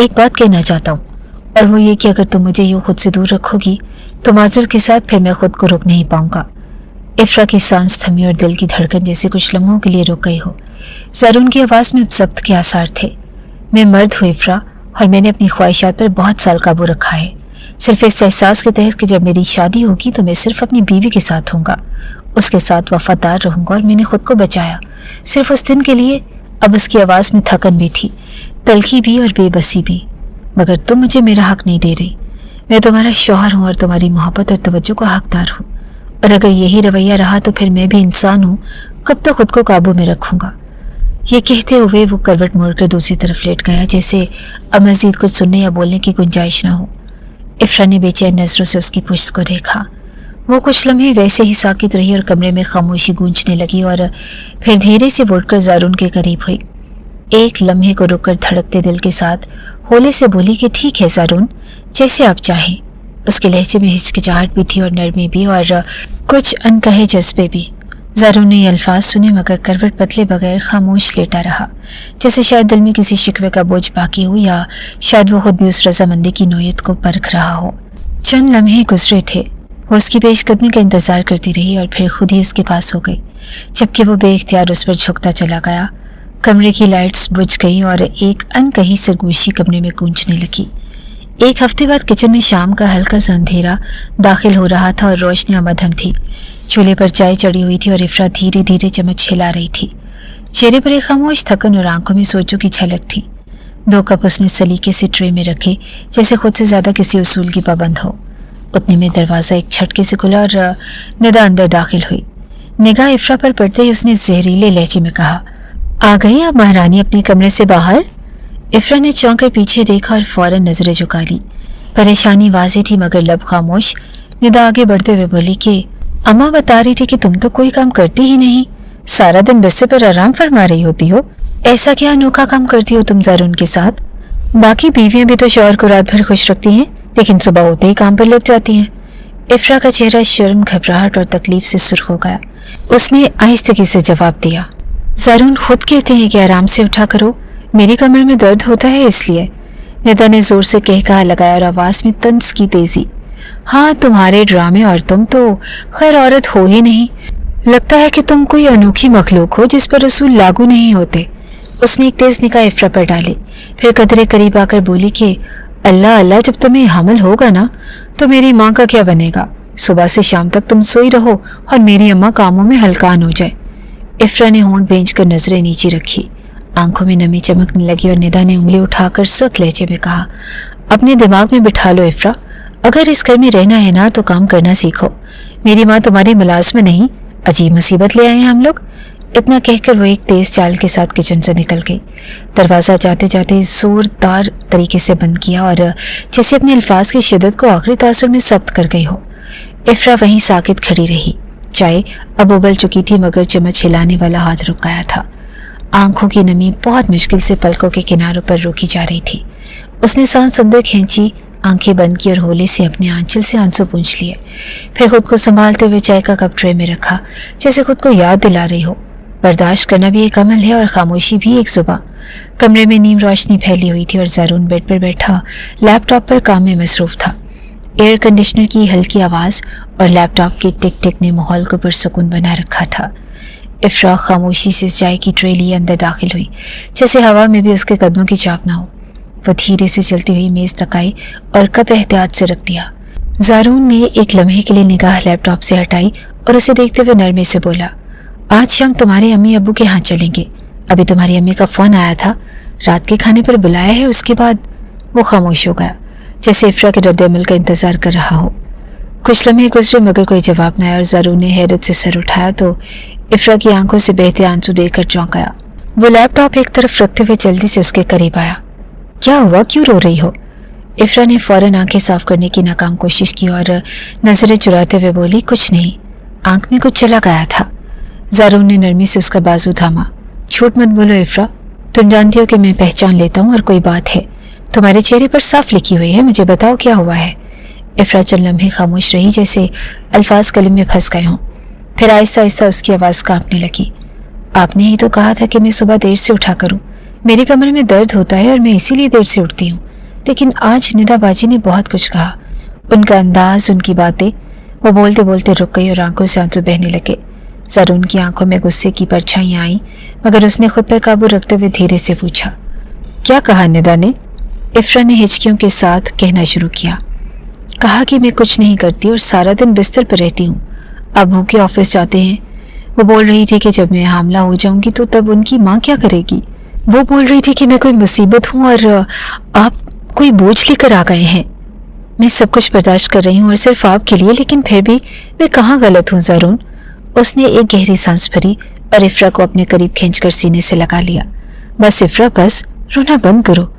एक बात कहना चाहता हूँ और वो ये कि अगर तुम मुझे यूँ खुद से दूर रखोगी तो माजूर के साथ फिर मैं खुद को रोक नहीं पाऊँगा। इफ्रा की सांस थमी और दिल की धड़कन जैसे कुछ लम्हों के लिए रुक गई हो। ज़ारून की आवाज़ में ज़ब्त के आसार थे। मैं मर्द हूँ इफ्रा और मैंने अपनी ख्वाहिशात पर बहुत साल काबू रखा है, सिर्फ इस एहसास के तहत कि जब मेरी शादी होगी तो मैं सिर्फ अपनी बीवी के साथ होऊंगा, उसके साथ वफादार रहूँगा और मैंने खुद को बचाया सिर्फ उस दिन के लिए। अब उसकी आवाज़ में थकन भी थी, तलखी भी और बेबसी भी। मगर तुम मुझे मेरा हक नहीं दे रही। मैं तुम्हारा शौहर हूँ और तुम्हारी मोहब्बत और तवज्जो का हकदार हूँ, और अगर यही रवैया रहा तो फिर मैं भी इंसान हूँ, कब तक खुद को काबू में रखूँगा। ये कहते हुए वो करवट मोड़कर दूसरी तरफ लेट गया जैसे अब मज़ीद कुछ सुनने या बोलने की गुंजाइश न हो। इफ्रा ने बेचैन नज़रों से उसकी पुश्त को देखा। वो कुछ लम्हे वैसे ही साकित रही और कमरे में खामोशी गूंजने लगी और फिर धीरे से उठकर ज़ारून के करीब हुई। एक लम्हे को रुककर धड़कते दिल के साथ होले से बोली कि ठीक है ज़ारून, जैसे आप चाहें। उसके लहजे में हिचकिचाहट भी थी और नरमी भी और कुछ अनकहे जज्बे भी। ज़ारून ने ये अल्फाज सुने मगर करवट बदले बगैर खामोश लेटा रहा, जैसे शायद दिल में किसी शिकवे का बोझ बाकी हो या शायद वो खुद भी उस रजामंदी की नोयत को परख रहा हो। चंद लम्हे गुजरे थे, वो उसकी पेशकदमी का इंतज़ार करती रही और फिर खुद ही उसके पास हो गई, जबकि वो बेइख्तियार उस पर झुकता चला गया। कमरे की लाइट्स बुझ गई और एक अनकही सरगोशी कमरे में गूंजने लगी। एक हफ्ते बाद किचन में शाम का हल्का सा अंधेरा दाखिल हो रहा था और रोशनियां मध्यम थी। चूल्हे पर चाय चढ़ी हुई थी और इफ्रा धीरे धीरे चम्मच हिला रही थी। चेहरे पर एक खामोश थकन और आंखों में सोचों की झलक थी। 2 कप उसने सलीके से ट्रे में रखे, जैसे खुद से ज्यादा किसी उसूल की पाबंद हो। उतने में दरवाज़ा एक झटके से खुला और निदा अंदर दाखिल हुई। निगाह इफ्रा पर पड़ते ही उसने जहरीले लहजे में कहा, आ गई आप महारानी अपने कमरे से बाहर? इफ्रा ने चौंक कर पीछे देखा और फौरन नजरें झुका ली। परेशानी वाज़ेह थी मगर लब खामोश। निदा आगे बढ़ते हुए बोली कि अम्मा बता रही थी कि तुम तो कोई काम करती ही नहीं, सारा दिन बिस्तर पर आराम फरमा रही होती हो। ऐसा क्या अनोखा काम करती हो तुम ज़ारून के साथ? बाकी बीवियां भी तो शौहर को रात भर खुश रखती हैं, लेकिन सुबह होते ही काम पर लग जाती हैं। इफ्रा का चेहरा शर्म, घबराहट और तकलीफ से सुर्ख हो गया। उसने आहिस्तगी से जवाब दिया, ज़ारून खुद कहते हैं कि आराम से उठा करो, मेरी कमर में दर्द होता है इसलिए। निदा ने जोर से कहकहा लगाया और आवाज़ में तंज की तेजी। हाँ, तुम्हारे ड्रामे, और तुम तो खैर औरत हो ही नहीं। लगता है कि तुम कोई अनोखी मखलूक हो जिस पर रसूल लागू नहीं होते। उसने एक तेज निगाह इफ्रा पर डाली, फिर कदरे करीब आकर बोली कि अल्लाह अल्लाह, जब तुम्हें हमल होगा ना तो मेरी माँ का क्या बनेगा? सुबह से शाम तक तुम सोई रहो और मेरी अम्मा कामों में हलकान हो जाए। इफ्रा ने होंठ भींच कर नजरें नीचे रखी। आंखों में नमी चमकने लगी और निदा ने उंगली उठाकर सख्त लहजे में कहा, अपने दिमाग में बिठा लो इफ्रा, अगर इस घर में रहना है ना तो काम करना सीखो। मेरी माँ तुम्हारी मुलाजम नहीं, अजीब मुसीबत ले आए हैं हम लोग। इतना कहकर वो एक तेज चाल के साथ किचन से निकल गई। दरवाज़ा जाते जाते जोरदार तरीके से बंद किया और जैसे अपने अल्फाज की शिद्दत को आखिरी तासुर में जब्त कर गई हो। इफ्रा वहीं साकित खड़ी रही। चाय अब उबल चुकी थी मगर चम्मच हिलाने वाला हाथ रुक गया था। आंखों की नमी बहुत मुश्किल से पलकों के किनारों पर रोकी जा रही थी। उसने सांस अंदर खींची, आंखें बंद की और होले से अपने आंचल से आंसू पूंछ लिए। फिर खुद को संभालते हुए चाय का कप ट्रे में रखा, जैसे खुद को याद दिला रही हो, बर्दाश्त करना भी एक अमल है और खामोशी भी एक जुबान। कमरे में नीम रोशनी फैली हुई थी और ज़ारून बेड पर बैठा लैपटॉप पर काम में मसरूफ था। एयर कंडीशनर की हल्की आवाज़ और लैपटॉप की टिक टिक ने माहौल को पुरसुकून बना रखा था। इफ्रा खामोशी से चाय की ट्रे लिए अंदर दाखिल हुई, जैसे हवा में भी उसके कदमों की चाप ना हो। वो धीरे से चलती हुई मेज़ तक आई और कप एहतियात से रख दिया। ज़ारून ने एक लम्हे के लिए निगाह लैपटॉप से हटाई और उसे देखते हुए नरमी से बोला, आज शाम तुम्हारे अम्मी अब्बू के यहाँ चलेंगे। अभी तुम्हारी अम्मी का फ़ोन आया था, रात के खाने पर बुलाया है। उसके बाद वो खामोश हो गया, जैसे इफ्रा के रद्द-ए-अमल का इंतज़ार कर रहा हो। कुछ लम्हे गुजरे मगर कोई जवाब न आया और ज़ारून ने हैरत से सर उठाया तो इफ्रा की आंखों से बहते आंसू देखकर चौंक गया। वो लैपटॉप एक तरफ रखते हुए जल्दी से उसके करीब आया। क्या हुआ, क्यों रो रही हो? इफ्रा ने फौरन आंखें साफ करने की नाकाम कोशिश की और नजरें चुराते हुए बोली, कुछ नहीं, आंख में कुछ चला गया था। ज़ारून ने नरमी से उसका बाजू थामा। झूठ मत बोलो इफ्रा, तुम जानती हो कि मैं पहचान लेता हूँ और कोई बात है तुम्हारे चेहरे पर साफ लिखी हुई है, मुझे बताओ क्या हुआ है। इफ्रा चंद लम्हे खामोश रही, जैसे अल्फाज कलम में फंस गए हों। फिर आहिस्ता आहिस्ता उसकी आवाज़ कांपने लगी। आपने ही तो कहा था कि मैं सुबह देर से उठा करूं, मेरे कमर में दर्द होता है और मैं इसीलिए देर से उठती हूँ। लेकिन आज निदा बाजी ने बहुत कुछ कहा, उनका अंदाज, उनकी बातें। वो बोलते बोलते रुक गई और आंखों से आंसू बहने लगे। ज़ारून की आंखों में गुस्से की परछाइयाँ आईं, मगर उसने खुद पर काबू रखते हुए धीरे से पूछा, क्या कहा निदा ने? इफ्रा ने हिचकियों के साथ कहना शुरू किया। कहा कि मैं कुछ नहीं करती और सारा दिन बिस्तर पर रहती हूँ, अब भूखे ऑफिस जाते हैं। वो बोल रही थी कि जब मैं हामला हो जाऊंगी तो तब उनकी माँ क्या करेगी। वो बोल रही थी कि मैं कोई मुसीबत हूँ और आप कोई बोझ लेकर आ गए हैं। मैं सब कुछ बर्दाश्त कर रही हूँ और सिर्फ आपके लिए, लेकिन फिर भी मैं कहाँ गलत हूँ ज़ारून? उसने एक गहरी सांस भरी और इफ्रा को अपने करीब खींचकर सीने से लगा लिया। बस इफ्रा, बस रोना बंद करो।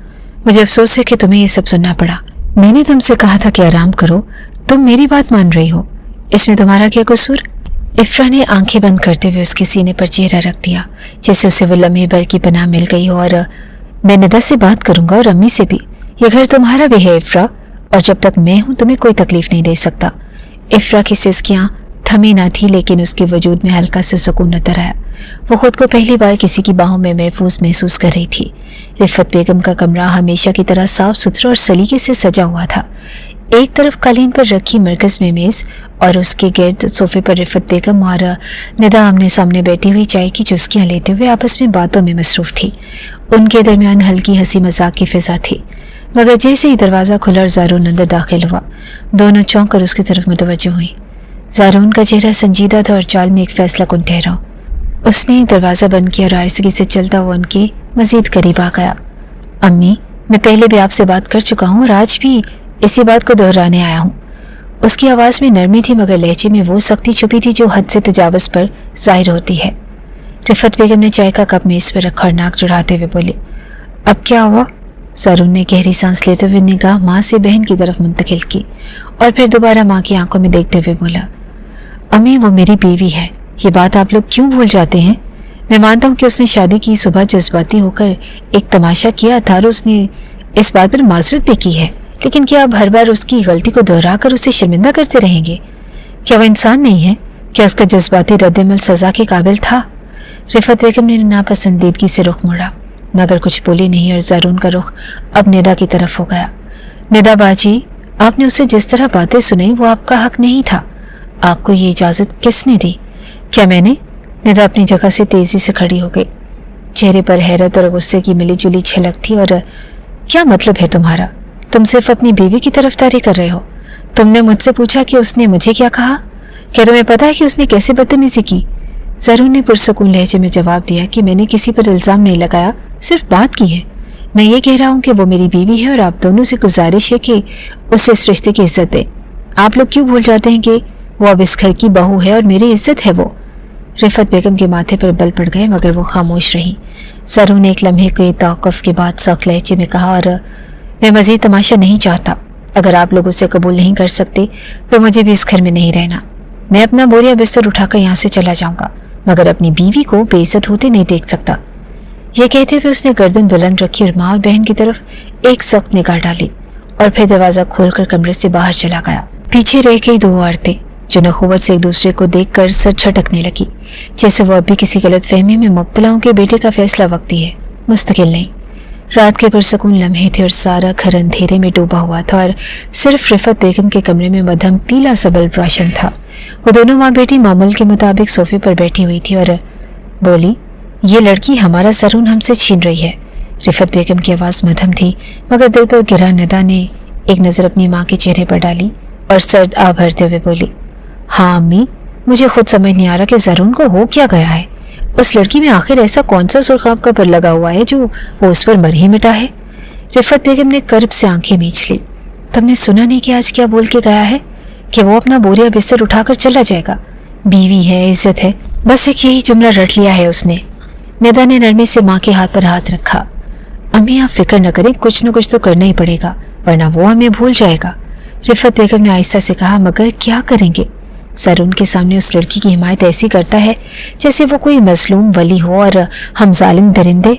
मुझे अफसोस है कि तुम्हें ये सब सुनना पड़ा। मैंने तुमसे कहा था कि आराम करो, तुम मेरी बात मान रही हो, इसमें तुम्हारा क्या कसूर? इफ्रा ने आंखें बंद करते हुए उसके सीने पर चेहरा रख दिया, जैसे उसे वो लम्हे भर की पनाह मिल गई हो। और मैं निदा से बात करूंगा और अम्मी से भी। ये घर तुम्हारा भी है इफ्रा, और जब तक मैं हूं तुम्हें कोई तकलीफ नहीं दे सकता। इफ्रा की सिसकियां थमी ना थी, लेकिन उसके वजूद में हल्का सा सुकून नजर आया। वो खुद को पहली बार किसी की बाहों में महफूज महसूस कर रही थी। रिफत बेगम का कमरा हमेशा की तरह साफ सुथरा और सलीके से सजा हुआ था। एक तरफ कालीन पर रखी मरकज में मेज़ और उसके गिर्द सोफे पर रिफत बेगम और निदा आमने सामने बैठी हुई चाय की चुस्कियां लेते हुए आपस में बातों में मसरूफ थी। उनके दरमियान हल्की हंसी मजाक की फिजा थी, मगर जैसे ही दरवाज़ा खुला और ज़ारून अंदर दाखिल हुआ, दोनों चौंक कर उसकी तरफ मुतवज्जो हुई। ज़ारून का चेहरा संजीदा था और चाल में एक फैसला कुन ठहरा। उसने दरवाज़ा बंद किया और आहिस्तगी से चलता हुआ उनके मज़ीद करीब आ गया। अम्मी, मैं पहले भी आपसे बात कर चुका हूँ और आज भी इसी बात को दोहराने आया हूँ। उसकी आवाज़ में नरमी थी, मगर लहजे में वो सख्ती छुपी थी जो हद से तजावज़ पर ज़ाहिर होती है। रिफत बेगम ने चाय का कप मेज़ पर रखा और नाक चढ़ाते हुए बोले, अब क्या हुआ? ज़ारून ने गहरी सांस लेते हुए निगाह माँ से बहन की तरफ मुंतकिल की और फिर दोबारा माँ की आंखों में देखते हुए बोला, अम्मी, वो मेरी बीवी है। ये बात आप लोग क्यों भूल जाते हैं? मैं मानता हूँ कि उसने शादी की सुबह जज्बाती होकर एक तमाशा किया था और उसने इस बात पर माजरत भी की है, लेकिन क्या आप हर बार उसकी गलती को दोहरा कर उसे शर्मिंदा करते रहेंगे? क्या वो इंसान नहीं है? क्या उसका जज्बाती रद्दमल सज़ा के काबिल था? रिफत बेगम ने नापसंदीदगी से रुख मोड़ा, मगर कुछ बोली नहीं और ज़ारून का रुख अब निदा की तरफ हो गया। निदा बाजी, आपने उसे जिस तरह बातें सुनाई वो आपका हक नहीं था। आपको ये इजाज़त किसने दी? क्या मैंने? निदा अपनी जगह से तेज़ी से खड़ी हो गई। चेहरे पर हैरत और गुस्से की मिली जुली झलक थी। और क्या मतलब है तुम्हारा? तुम सिर्फ अपनी बीवी की तरफदारी कर रहे हो। तुमने मुझसे पूछा कि उसने मुझे क्या कहा? क्या तुम्हें पता है कि उसने कैसे बदतमीजी की? ज़रून ने पुरसुकून लहजे में जवाब दिया कि मैंने किसी पर इल्ज़ाम नहीं लगाया, सिर्फ बात की है। मैं ये कह रहा हूँ कि वो मेरी बीवी है और आप दोनों से गुजारिश है कि उसे इस रिश्ते की इज्जत दें। आप लोग क्यों भूल जाते हैं कि वो अब इस घर की बहू है और मेरी इज्जत है वो? रिफत बेगम के माथे पर बल पड़ गए, मगर वो खामोश रही। ज़रून ने एक लम्हे को तौक़ुफ़ के बाद सख्त लहजे में कहा, और मैं मज़ीद तमाशा नहीं चाहता। अगर आप लोग उसे कबूल नहीं कर सकते तो मुझे भी इस घर में नहीं रहना। मैं अपना बोरिया बिस्तर उठाकर यहाँ से चला जाऊँगा, मगर अपनी बीवी को बेइज्जत होते नहीं देख सकता। ये कहते हुए उसने गर्दन बुलंद रखी और माँ और बहन की तरफ एक सख्त निगाह डाली और फिर दरवाज़ा खोलकर कमरे से बाहर चला गया। पीछे रह गई दो औरतें जो नखुवत से एक दूसरे को देखकर सर झटकने लगी, जैसे वो अभी किसी गलत फहमी में मुब्तला उनके बेटे का फैसला वक्ती है, मुस्तकिल नहीं। रात के पुरसुकून लम्हे थे और सारा घर अंधेरे में डूबा हुआ था और सिर्फ रिफत बेगम के कमरे में मध्यम पीला सा बल्ब रोशन था। वो दोनों माँ बेटी मामूल के मुताबिक सोफे पर बैठी हुई थी और बोली, ये लड़की हमारा ज़ारून हमसे छीन रही है। रिफत बेगम की आवाज़ मध्यम थी, मगर दिल पर गिरा। निदा ने एक नज़र अपनी माँ के चेहरे पर डाली और सर्द आ भरते हुए बोली, हाँ अम्मी, मुझे खुद समझ नहीं आ रहा कि ज़ारून को हो क्या गया है। उस लड़की में आखिर ऐसा कौन सा सुर्खाब का पर लगा हुआ है जो वो उस पर मर ही मिटा है? रिफत बेगम ने कर्ब से आंखें मींच ली। तुमने सुना नहीं कि आज क्या बोल के गया है? कि वो अपना बोरिया बिस्तर उठाकर चला जाएगा। बीवी है, इज्जत है, बस एक यही जुमला रट लिया है उसने। निदा ने नरमी से माँ के हाथ पर हाथ रखा। अम्मी आप फिक्र न करें, कुछ न कुछ तो करना ही पड़ेगा, वरना वो हमें भूल जाएगा। रिफत बेगम ने आहिस्ता से कहा, मगर क्या करेंगे? ज़ारून के सामने उस लड़की की हिमायत ऐसी करता है जैसे वो कोई मजलूम वली हो और हम जालिम दरिंदे।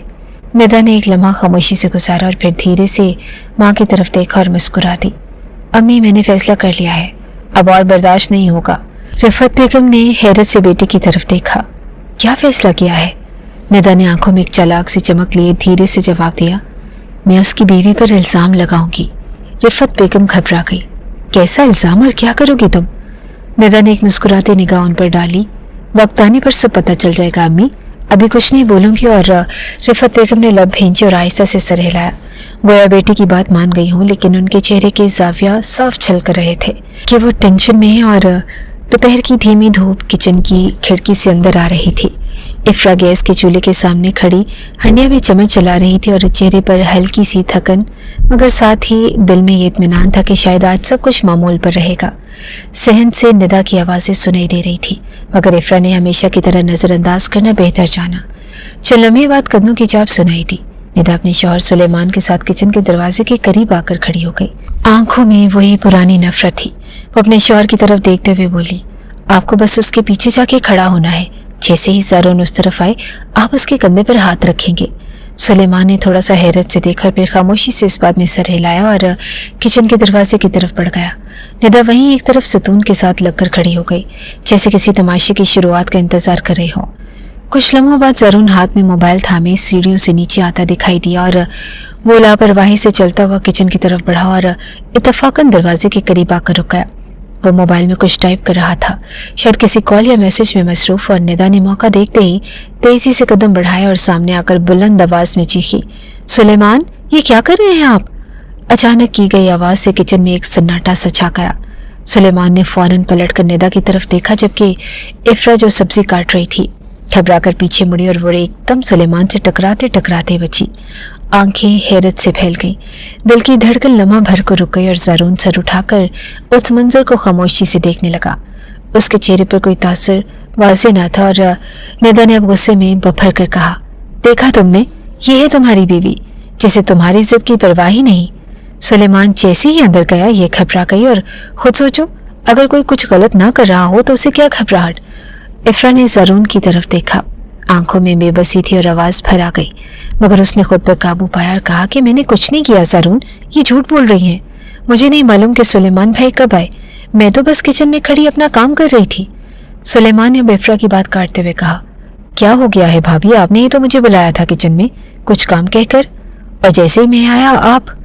निदा ने एक लम्हा खामोशी से गुजारा और फिर धीरे से माँ की तरफ देखा और मुस्कुरा दी। अम्मी मैंने फैसला कर लिया है, अब और बर्दाश्त नहीं होगा। रिफत बेगम ने हैरत से बेटे की तरफ देखा। क्या फैसला किया है? निदा ने आंखों में एक चालाक सी चमक लिए धीरे से जवाब दिया, मैं उसकी बीवी पर इल्ज़ाम लगाऊंगी। रिफत बेगम घबरा गई। कैसा इल्ज़ाम और क्या करोगी तुम? निदा ने एक मुस्कुराती निगाह उन पर डाली। वक्त आने पर सब पता चल जाएगा अम्मी, अभी कुछ नहीं बोलूंगी। और रिफत बेगम ने लब भींचे और आहिस्ता से सर हिलाया, गोया बेटी की बात मान गई हूँ, लेकिन उनके चेहरे के जाविया साफ छलक रहे थे कि वो टेंशन में है। और दोपहर की धीमी धूप किचन की खिड़की से अंदर आ रही थी। इफ्रा गैस के चूल्हे के सामने खड़ी हंडिया भी चम्मच चला रही थी और चेहरे पर हल्की सी थकन, मगर साथ ही दिल में ये इत्मीनान था कि शायद आज सब कुछ मामूल पर रहेगा। सहन से निदा की आवाज़ें सुनाई दे रही थी, मगर इफ्रा ने हमेशा की तरह नज़रअंदाज करना बेहतर जाना। चल लम्हे बाद कदमों की चाप सुनाई दी। निदा अपने शौहर सुलेमान के साथ किचन के दरवाजे के करीब आकर खड़ी हो गई। आंखों में वही पुरानी नफरत थी। वो अपने शौहर की तरफ देखते हुए बोली, आपको बस उसके पीछे जाके खड़ा होना है। जैसे ही ज़ारून उस तरफ आए आप उसके कंधे पर हाथ रखेंगे। सुलेमान ने थोड़ा सा हैरत से देखा, फिर खामोशी से इस बात में सर हिलाया और किचन के दरवाजे की तरफ बढ़ गया। निदा वहीं एक तरफ सतून के साथ लगकर खड़ी हो गई, जैसे किसी तमाशे की शुरुआत का इंतजार कर रही हो। कुछ लम्हों बाद ज़रून हाथ में मोबाइल थामे सीढ़ियों से नीचे आता दिखाई दिया और वो लापरवाही से चलता हुआ किचन की तरफ बढ़ा और इत्तफाकन दरवाजे के करीब आकर रुक गया। वो मोबाइल में कुछ टाइप कर रहा था, शायद किसी कॉल या मैसेज में मसरूफ, और निदा ने मौका देखते ही तेजी से कदम बढ़ाया और सामने आकर बुलंद आवाज में चीखी, सुलेमान, ये क्या कर रहे हैं आप? अचानक की गई आवाज से किचन में एक सन्नाटा सा छा गया। सुलेमान ने फौरन पलटकर निदा की तरफ देखा, जबकि इफ्रा जो सब्जी काट रही थी घबराकर पीछे मुड़ी और वो एकदम सुलेमान से टकराते टकराते बची। आंखें हैरत से फैल गईं, दिल की धड़कन लम्हा भर को रुक गई और ज़रून सर उठाकर उस मंजर को खामोशी से देखने लगा। उसके चेहरे पर कोई तासर वाज़ेह न था और निदा ने अब गुस्से में बफर कर कहा, देखा तुमने, ये है तुम्हारी बीवी जिसे तुम्हारी इज्जत की परवाह ही नहीं। सुलेमान जैसे ही अंदर गया ये घबरा गई और खुद सोचो, अगर कोई कुछ गलत ना कर रहा हो तो उसे क्या घबराहट। इफ्रा ने ज़रून की तरफ देखा, आंखों में बेबसी थी और आवाज़ भर आ गई, मगर उसने खुद पर काबू पाया और कहा कि मैंने कुछ नहीं किया ज़रून, ये झूठ बोल रही हैं। मुझे नहीं मालूम कि सुलेमान भाई कब आए, मैं तो बस किचन में खड़ी अपना काम कर रही थी। सुलेमान ने अब इफ्रा की बात काटते हुए कहा, क्या हो गया है भाभी, आपने ही तो मुझे बुलाया था किचन में कुछ काम कहकर, और जैसे ही मैं आया आप।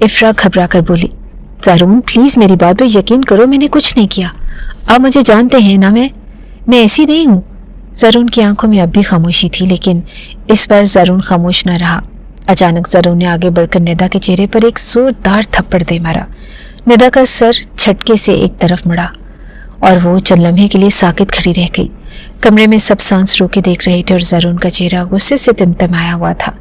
इफ्रा घबरा कर बोली, ज़रून प्लीज़ मेरी बात पर यकीन करो, मैंने कुछ नहीं किया, आप मुझे जानते हैं ना, मैं ऐसी नहीं हूँ। ज़रून की आंखों में अब भी खामोशी थी, लेकिन इस बार ज़रून खामोश न रहा। अचानक ज़रून ने आगे बढ़कर निदा के चेहरे पर एक जोरदार थप्पड़ दे मारा। निदा का सर झटके से एक तरफ मुड़ा और वो चंद लम्हे के लिए साकित खड़ी रह गई। कमरे में सब सांस रोके देख रहे थे और ज़रून का चेहरा गुस्से से तिमतिमाया हुआ था,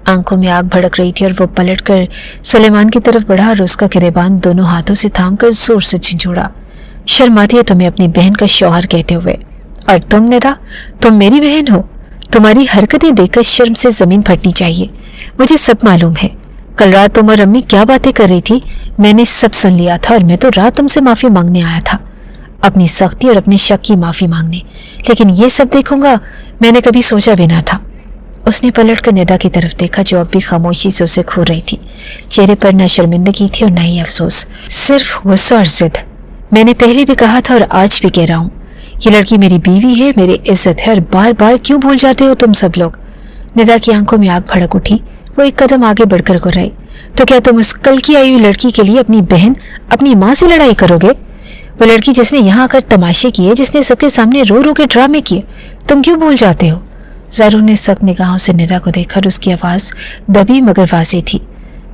आंखों में आग भड़क रही थी और वो पलटकर सुलेमान की तरफ बढ़ा और उसका गिरेबान दोनों हाथों से थामकर जोर से झंझोड़ा। शर्म आती है तुम्हें अपनी बहन का शौहर कहते हुए, और तुम निदा, तुम मेरी बहन हो, तुम्हारी हरकतें देखकर शर्म से जमीन फटनी चाहिए। मुझे सब मालूम है, कल रात तुम और अम्मी क्या बातें कर रही थी, मैंने सब सुन लिया था और मैं तो रात तुमसे माफ़ी मांगने आया था, अपनी सख्ती और अपने शक की माफ़ी मांगने, लेकिन ये सब देखूंगा मैंने कभी सोचा भी ना था। उसने पलटकर निदा की तरफ देखा, जो अब भी खामोशी से उसे खो रही थी। चेहरे पर न शर्मिंदगी थी और न ही अफसोस, सिर्फ गुस्सा और जिद। मैंने पहले भी कहा था और आज भी कह रहा हूँ, ये लड़की मेरी बीवी है, मेरी इज्जत है, और बार बार क्यों भूल जाते हो तुम सब लोग। निदा की आंखों में आग भड़क उठी, वो एक कदम आगे बढ़कर गुर्राई, तो क्या तुम उस कल की आई हुई लड़की के लिए अपनी बहन, अपनी माँ से लड़ाई करोगे? वो लड़की जिसने यहाँ आकर तमाशे किए, जिसने सबके सामने रो रो के ड्रामे किए, तुम क्यों भूल जाते हो? ज़रून ने सख्त निगाहों से निदा को देखा और उसकी आवाज़ दबी मगर वाज़ेह थी,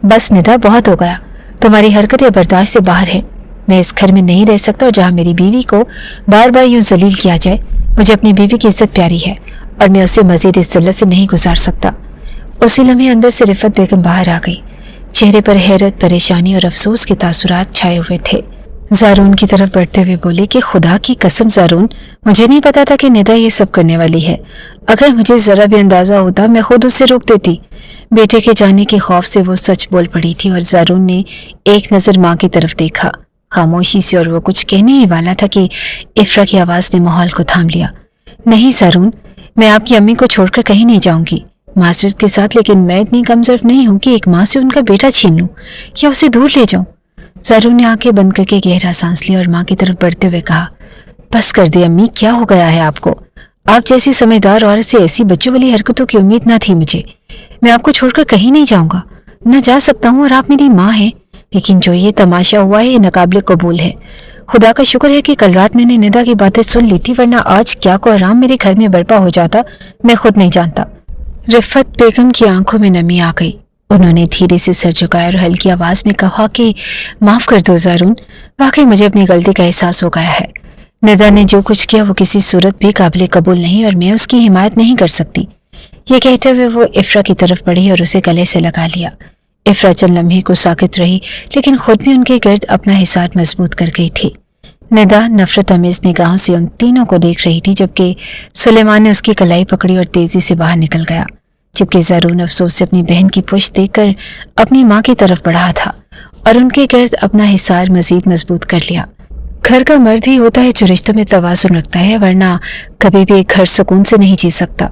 बस निदा, बहुत हो गया, तुम्हारी हरकतें बर्दाश्त से बाहर है। मैं इस घर में नहीं रह सकता और जहाँ मेरी बीवी को बार बार यूं जलील किया जाए। मुझे अपनी बीवी की इज्जत प्यारी है और मैं उसे मजीद इस जिल्लत से नहीं गुजार सकता। उसी लम्हे अंदर से रिफत बेगम बाहर आ गई, चेहरे पर हैरत, परेशानी और अफसोस के तासुरात छाए हुए थे। ज़रून की तरफ बढ़ते हुए बोले कि खुदा की कसम ज़रून, मुझे नहीं पता था कि निदा ये सब करने वाली है। अगर मुझे ज़रा भी अंदाज़ा होता मैं खुद उससे रोक देती। बेटे के जाने के खौफ से वो सच बोल पड़ी थी और ज़रून ने एक नज़र माँ की तरफ देखा खामोशी से, और वो कुछ कहने ही वाला था कि इफ्रा की आवाज़ ने माहौल को थाम लिया। नहीं ज़रून, मैं आपकी अम्मी को छोड़कर कहीं नहीं जाऊंगी, माजरत के साथ, लेकिन मैं इतनी कमज़ोर नहीं हूँ कि एक माँ से उनका बेटा छीन लूँ या उसे दूर ले जाऊँ। ज़रून ने आंखें बंद करके गहरा सांस लिया और माँ की तरफ बढ़ते हुए कहा, बस कर दे अम्मी, क्या हो गया है आपको? आप जैसी समझदार औरत से ऐसी बच्चों वाली हरकतों की उम्मीद ना थी मुझे। मैं आपको छोड़कर कहीं नहीं जाऊंगा, न जा सकता हूँ, और आप मेरी माँ हैं, लेकिन जो ये तमाशा हुआ है ये नाकाबिले कबूल है। खुदा का शुक्र है कि कल रात मैंने निदा की बातें सुन ली थी, वरना आज क्या कोहराम मेरे घर में बर्पा हो जाता मैं खुद नहीं जानता। रिफत बेगम की आंखों में नमी आ गई, उन्होंने धीरे से सर झुकाया और हल्की आवाज में कहा कि माफ कर दो ज़रून, वाकई मुझे अपनी गलती का एहसास हो गया है। निदा ने जो कुछ किया वो किसी सूरत भी काबिल कबूल नहीं और मैं उसकी हिमायत नहीं कर सकती। ये कहते हुए वो इफ्रा की तरफ बढ़ी और उसे गले से लगा लिया। इफ्रा चंद लम्हे को साकित रही, लेकिन खुद भी उनके गिर्द अपना हिसार मजबूत कर गई थी। निदा नफरत अमेज निगाहों से उन तीनों को देख रही थी, जबकि सुलेमान ने उसकी कलाई पकड़ी और तेजी से बाहर निकल गया, जबकि ज़रून अफसोस से अपनी बहन की पुश्त देखकर अपनी माँ की तरफ बढ़ा था और उनके गिर्द अपना हिसार मजीद मजबूत कर लिया। घर का मर्द ही होता है जो रिश्तों में तवाज़ुन रखता है, वरना कभी भी एक घर सुकून से नहीं जी सकता।